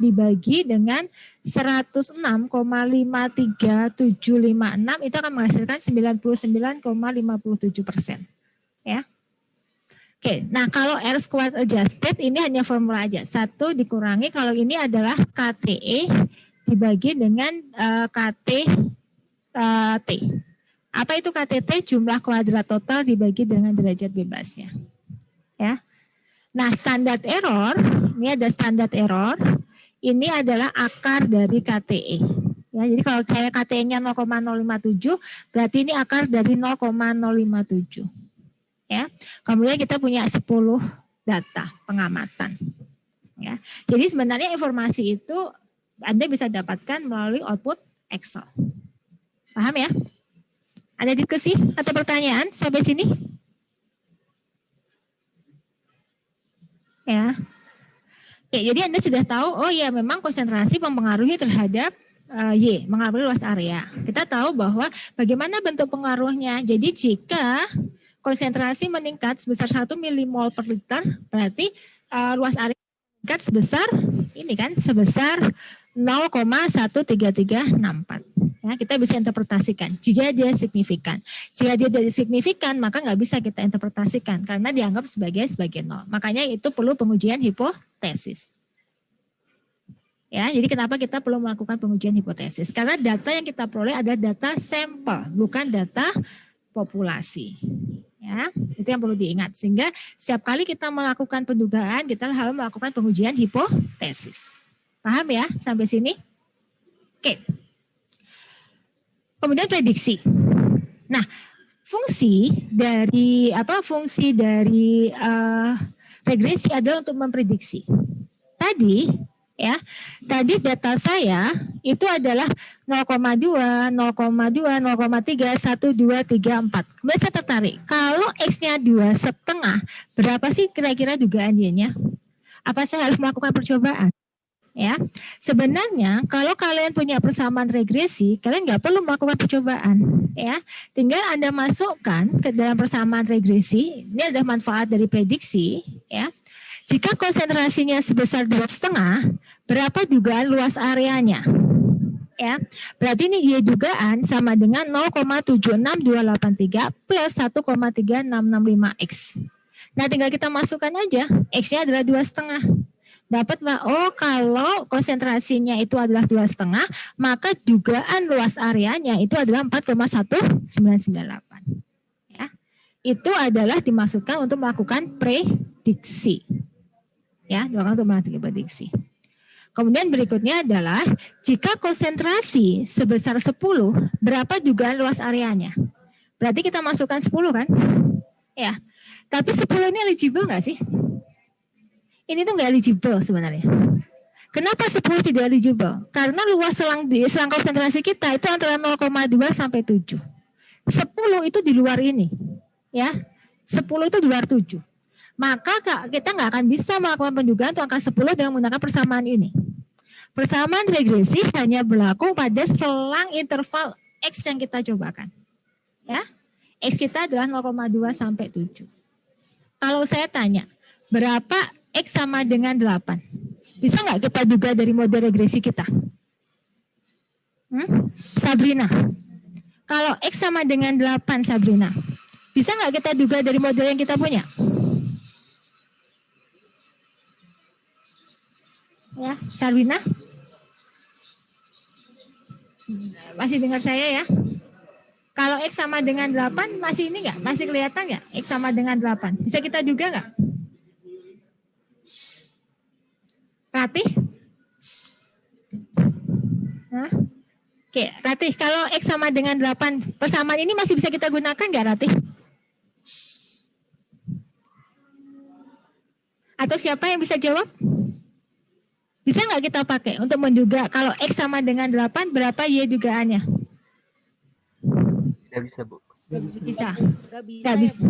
Speaker 1: dibagi dengan 106,53756 itu akan menghasilkan 99,57%. Ya. Oke, nah kalau R squared adjusted ini hanya formula aja. 1 dikurangi kalau ini adalah KTE dibagi dengan KT T. Apa itu KTT? Jumlah kuadrat total dibagi dengan derajat bebasnya. Ya. Nah, standar error, ini ada standar error. Ini adalah akar dari KTE. Ya, jadi kalau saya KTE-nya 0,057, berarti ini akar dari 0,057. Ya. Kemudian kita punya 10 data pengamatan. Ya. Jadi sebenarnya informasi itu Anda bisa dapatkan melalui output Excel. Paham ya? Ada diskusi atau pertanyaan sampai sini? Ya. Oke, jadi Anda sudah tahu, oh ya memang konsentrasi mempengaruhi terhadap Y, mengaruhi luas area. Kita tahu bahwa bagaimana bentuk pengaruhnya. Jadi jika konsentrasi meningkat sebesar 1 milimol per liter, berarti luas area meningkat sebesar ini kan, sebesar 0,13364. Ya, kita bisa interpretasikan jika dia signifikan. Jika dia tidak signifikan, maka nggak bisa kita interpretasikan karena dianggap sebagai nol. Makanya itu perlu pengujian hipotesis. Ya, jadi kenapa kita perlu melakukan pengujian hipotesis? Karena data yang kita peroleh adalah data sampel, bukan data populasi. Ya, itu yang perlu diingat. Sehingga setiap kali kita melakukan pendugaan, kita harus melakukan pengujian hipotesis. Paham ya sampai sini? Oke. Kemudian prediksi. Nah, fungsi dari regresi adalah untuk memprediksi. Tadi data saya itu adalah 0,2, 0,2, 0,3, 1, 2, 3, 4. Kemudian saya tertarik. Kalau X-nya 2,5, berapa sih kira-kira dugaan Y-nya? Apa saya harus melakukan percobaan? Ya, sebenarnya kalau kalian punya persamaan regresi, kalian nggak perlu melakukan percobaan, ya. Tinggal Anda masukkan ke dalam persamaan regresi. Ini adalah manfaat dari prediksi, ya. Jika konsentrasinya sebesar 2,5, berapa dugaan luas areanya? Ya, berarti ini Y dugaan sama dengan 0,76283 plus 1,3665 X. Nah, tinggal kita masukkan aja, X-nya adalah 2,5. Dapatlah, oh kalau konsentrasinya itu adalah 2,5, maka dugaan luas areanya itu adalah 4,1998. Ya, itu adalah dimaksudkan untuk melakukan prediksi. Ya, untuk melakukan prediksi. Kemudian berikutnya adalah jika konsentrasi sebesar 10, berapa dugaan luas areanya? Berarti kita masukkan 10 kan? Ya, tapi 10 ini eligible nggak sih? Ini tuh nggak eligible sebenarnya. Kenapa 10 tidak eligible? Karena luas selang konsentrasi kita itu antara 0,2 sampai 7. 10 itu di luar ini. Ya, 10 itu di luar 7. Maka kita nggak akan bisa melakukan pendugaan untuk angka 10 dengan menggunakan persamaan ini. Persamaan regresi hanya berlaku pada selang interval X yang kita cobakan. Ya, X kita adalah 0,2 sampai 7. Kalau saya tanya, berapa X sama dengan 8. Bisa nggak kita duga dari model regresi kita? Sabrina. Kalau X sama dengan 8, Sabrina. Bisa nggak kita duga dari model yang kita punya? Ya, Sabrina. Masih dengar saya ya? Kalau X sama dengan 8, masih ini nggak? Masih kelihatan nggak? X sama dengan 8. Bisa kita duga nggak? Ratih? Oke, Ratih, kalau X sama dengan 8, persamaan ini masih bisa kita gunakan nggak, Ratih? Atau siapa yang bisa jawab? Bisa nggak kita pakai untuk menduga kalau X sama dengan 8, berapa Y dugaannya?
Speaker 3: Nggak bisa, Bu.
Speaker 1: Bisa. Nggak bisa.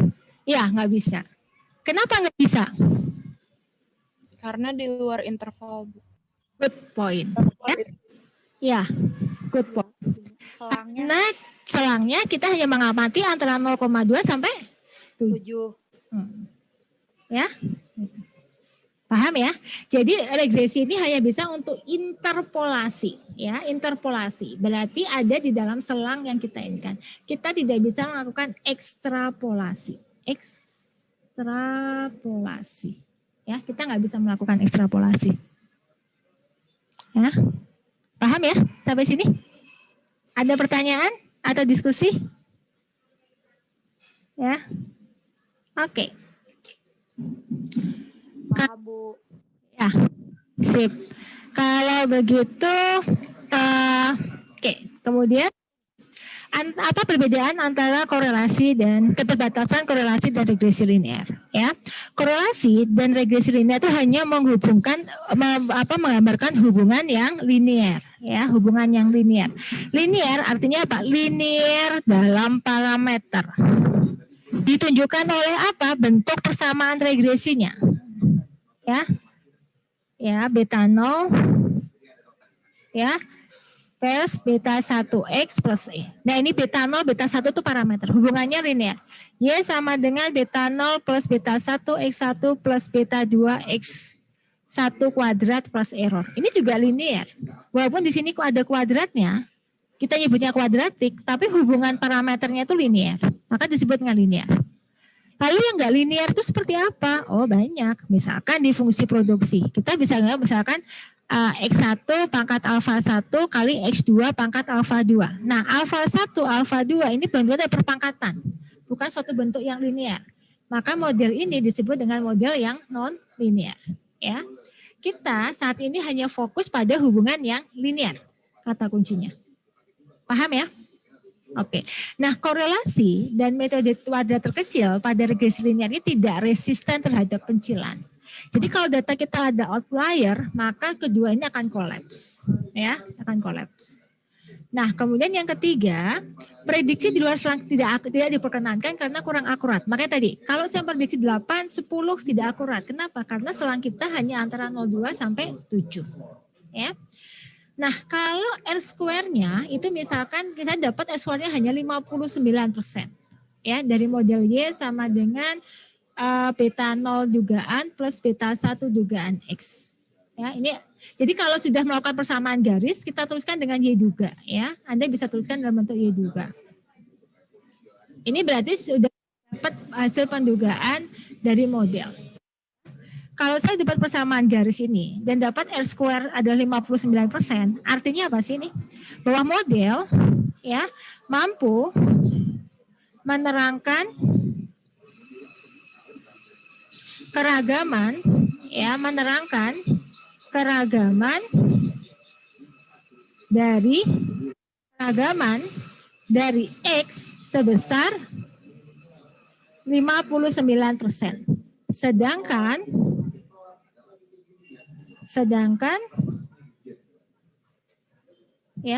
Speaker 1: Ya, nggak bisa. Kenapa nggak bisa?
Speaker 2: Karena di luar interval.
Speaker 1: Good point. Ya. good point.
Speaker 4: Selangnya
Speaker 1: Karena selangnya kita hanya mengamati antara 0,2 sampai 7.
Speaker 4: 7.
Speaker 1: Ya, paham ya? Jadi regresi ini hanya bisa untuk interpolasi, ya, interpolasi. Berarti ada di dalam selang yang kita inginkan. Kita tidak bisa melakukan ekstrapolasi. Ekstrapolasi, ya, kita nggak bisa melakukan ekstrapolasi. Ya, paham ya? Sampai sini? Ada pertanyaan atau diskusi? Ya, oke.
Speaker 4: Paham, Bu.
Speaker 1: Ya, sip. Kalau begitu, oke. Kemudian, apa perbedaan antara korelasi dan keterbatasan korelasi dan regresi linear? Ya, korelasi dan regresi linear itu hanya menghubungkan, menggambarkan hubungan yang linear. Ya, hubungan yang linear. Linear artinya apa? Linear dalam parameter. Ditunjukkan oleh apa? Bentuk persamaan regresinya. Ya, beta 0 ya plus beta 1x plus E. Nah, ini beta 0, beta 1 itu parameter. Hubungannya linear. Y sama dengan beta 0 plus beta 1 x1 plus beta 2 x1 kuadrat plus error. Ini juga linear. Walaupun di sini ada kuadratnya, kita nyebutnya kuadratik, tapi hubungan parameternya itu linear. Maka disebut dengan linear. Lalu yang nggak linear itu seperti apa? Oh, banyak. Misalkan di fungsi produksi. Kita bisa nggak misalkan X1 pangkat alfa 1 kali X2 pangkat alfa 2. Nah, alfa 1, alfa 2 ini bentuknya ada perpangkatan. Bukan suatu bentuk yang linear. Maka model ini disebut dengan model yang non-linear. Ya. Kita saat ini hanya fokus pada hubungan yang linear. Kata kuncinya. Paham ya? Oke. Nah, korelasi dan metode kuadrat terkecil pada regresi linear ini tidak resisten terhadap pencilan. Jadi kalau data kita ada outlier, maka kedua ini akan kolaps, ya, akan kolaps. Nah, kemudian yang ketiga, prediksi di luar selang tidak diperkenankan karena kurang akurat. Makanya tadi, kalau saya prediksi 8, 10 tidak akurat. Kenapa? Karena selang kita hanya antara 0,2 sampai 7. Ya. Nah, kalau R-square-nya itu misalkan kita dapat R-square-nya hanya 59%. Ya, dari model Y sama dengan beta 0 dugaan plus beta 1 dugaan X. Ya, ini jadi kalau sudah melakukan persamaan garis, kita tuliskan dengan Y duga, ya. Anda bisa tuliskan dalam bentuk Y duga. Ini berarti sudah dapat hasil pendugaan dari model. Kalau saya dapat persamaan garis ini dan dapat R square adalah 59%, artinya apa sih ini? Bahwa model ya mampu menerangkan keragaman dari X sebesar 59%.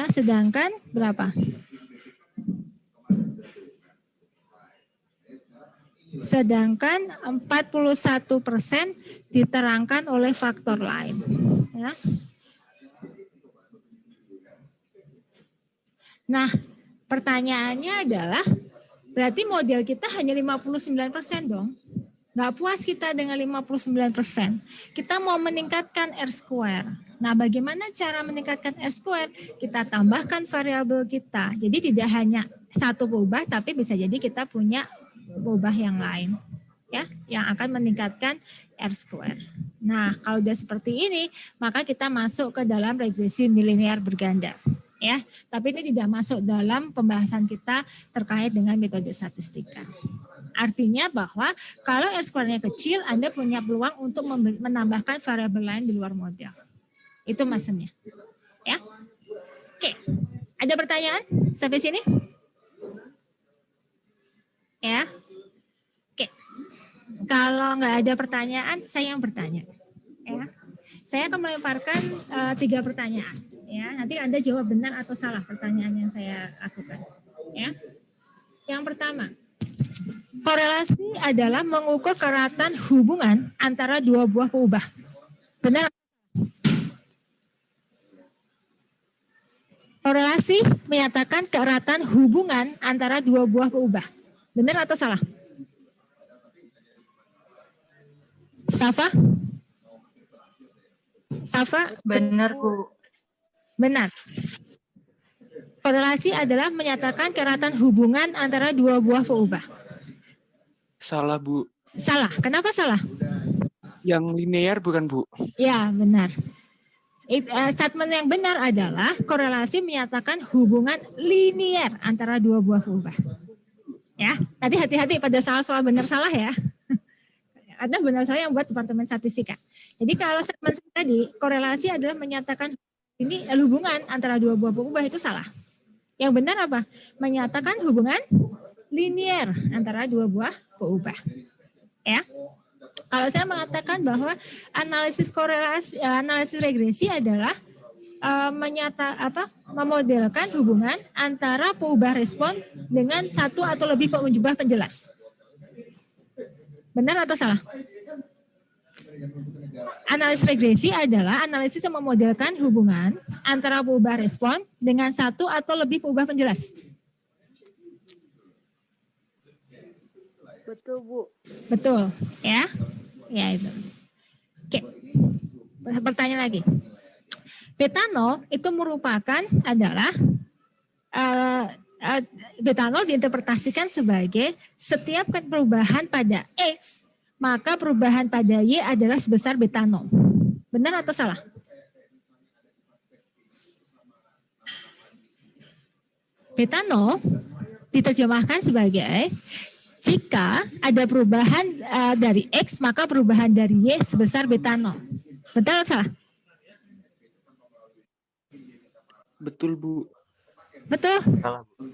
Speaker 1: Sedangkan berapa? Sedangkan 41% diterangkan oleh faktor lain. Ya. Nah, pertanyaannya adalah, berarti model kita hanya 59% dong. Nggak puas kita dengan 59%. Kita mau meningkatkan R square. Nah, bagaimana cara meningkatkan R square? Kita tambahkan variabel kita. Jadi tidak hanya satu peubah, tapi bisa jadi kita punya peubah yang lain, ya, yang akan meningkatkan R square. Nah, kalau sudah seperti ini, maka kita masuk ke dalam regresi nilinier berganda, ya. Tapi ini tidak masuk dalam pembahasan kita terkait dengan metode statistika. Artinya bahwa kalau R square-nya kecil, Anda punya peluang untuk menambahkan variabel lain di luar model. Itu maksudnya, ya. Oke, ada pertanyaan sampai sini? Ya. Oke. Kalau nggak ada pertanyaan, saya yang bertanya. Ya. Saya akan melemparkan 3 pertanyaan. Ya, nanti Anda jawab benar atau salah pertanyaan yang saya lakukan. Ya. Yang pertama, korelasi adalah mengukur keratan hubungan antara dua buah peubah. Benar? Korelasi menyatakan keeratan hubungan antara dua buah peubah. Benar atau salah? Safa? Safa?
Speaker 5: Benar, Bu.
Speaker 1: Benar. Korelasi adalah menyatakan keeratan hubungan antara dua buah peubah.
Speaker 6: Salah, Bu.
Speaker 1: Salah. Kenapa salah?
Speaker 6: Yang linear bukan, Bu?
Speaker 1: Ya, benar. Statement yang benar adalah korelasi menyatakan hubungan linear antara dua buah peubah. Ya, tadi hati-hati pada soal benar salah ya. Ada benar salah yang buat Departemen Statistika. Jadi kalau statement tadi korelasi adalah menyatakan ini hubungan antara dua buah peubah itu salah. Yang benar apa? Menyatakan hubungan linear antara dua buah peubah. Ya. Kalau saya mengatakan bahwa analisis korelasi, analisis regresi adalah memodelkan hubungan antara peubah respon dengan satu atau lebih penyebab penjelas. Benar atau salah? Analisis regresi adalah analisis yang memodelkan hubungan antara peubah respon dengan satu atau lebih peubah penjelas.
Speaker 4: Betul, Bu.
Speaker 1: Betul, ya. Ya itu. Oke. Pertanyaan lagi. Betanol itu merupakan adalah betanol diinterpretasikan sebagai setiap perubahan pada X, maka perubahan pada Y adalah sebesar betanol. Benar atau salah? Betanol diterjemahkan sebagai jika ada perubahan dari X, maka perubahan dari Y sebesar betanol. Betul atau salah?
Speaker 6: Betul, Bu.
Speaker 1: Betul?
Speaker 3: Salah, Bu.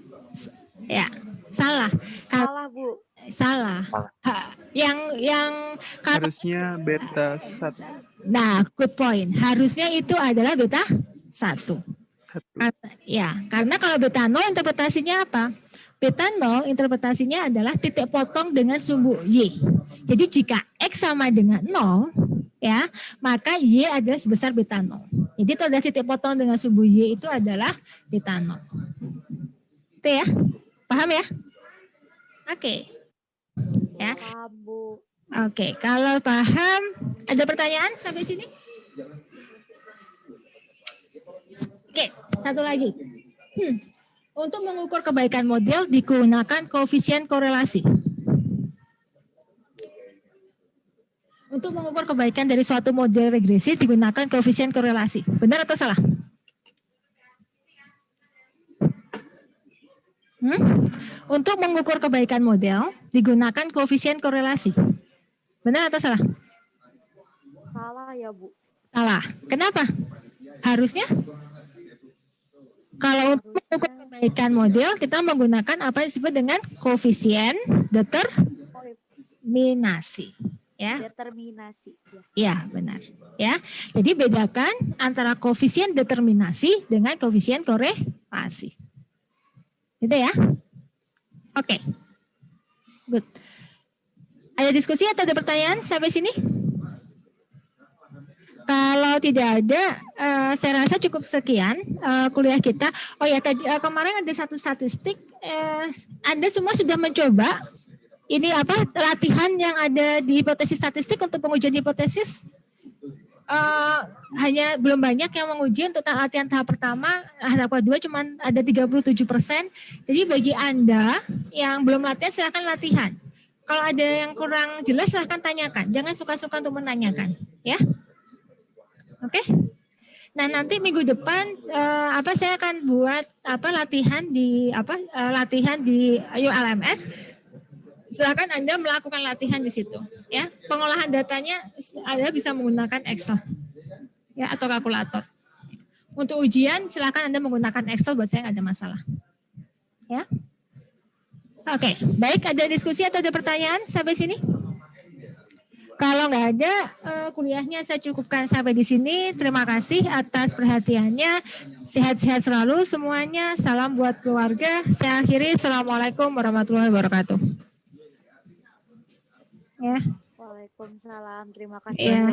Speaker 1: Ya, salah.
Speaker 4: Salah, Bu.
Speaker 1: Salah. Yang
Speaker 7: Harusnya beta 1.
Speaker 1: nah, good point. Harusnya itu adalah beta 1. Ya, karena kalau betanol interpretasinya apa? Betanol interpretasinya adalah titik potong dengan sumbu Y. Jadi jika X sama dengan 0, ya, maka Y adalah sebesar betanol. Jadi itu adalah titik potong dengan sumbu Y itu adalah betanol. Itu ya? Paham ya? Oke. Ya.
Speaker 4: Paham, Bu.
Speaker 1: Oke, kalau paham, ada pertanyaan sampai sini? Oke, satu lagi. Untuk mengukur kebaikan model digunakan koefisien korelasi. Untuk mengukur kebaikan dari suatu model regresi digunakan koefisien korelasi. Benar atau salah? Untuk mengukur kebaikan model digunakan koefisien korelasi. Benar atau salah?
Speaker 4: Salah ya, Bu.
Speaker 1: Salah. Kenapa? Harusnya kalau untuk mengukur kebaikan model kita menggunakan apa yang disebut dengan koefisien determinasi. Ya.
Speaker 4: Determinasi.
Speaker 1: Ya, benar. Ya. Jadi bedakan antara koefisien determinasi dengan koefisien korelasi. Gitu ya. Oke. Good. Ada diskusi atau ada pertanyaan sampai sini? Kalau tidak ada, saya rasa cukup sekian kuliah kita. Oh ya, tadi kemarin ada satu statistik. Anda semua sudah mencoba ini apa latihan yang ada di hipotesis statistik untuk pengujian hipotesis? Hanya belum banyak yang menguji untuk latihan tahap pertama, tahap kedua cuma ada 37%. Jadi bagi Anda yang belum latihan silahkan latihan. Kalau ada yang kurang jelas silahkan tanyakan. Jangan suka-suka untuk menanyakan, ya. Oke. Nah, nanti minggu depan saya akan buat latihan di ULMS. Silakan Anda melakukan latihan di situ, ya. Pengolahan datanya Anda bisa menggunakan Excel, ya, atau kalkulator. Untuk ujian silakan Anda menggunakan Excel, buat saya nggak ada masalah, ya. Oke, baik, ada diskusi atau ada pertanyaan sampai sini? Kalau nggak ada, kuliahnya saya cukupkan sampai di sini. Terima kasih atas perhatiannya. Sehat-sehat selalu semuanya. Salam buat keluarga. Saya akhiri. Assalamualaikum warahmatullahi wabarakatuh. Ya.
Speaker 4: Waalaikumsalam. Terima kasih.
Speaker 1: Ya.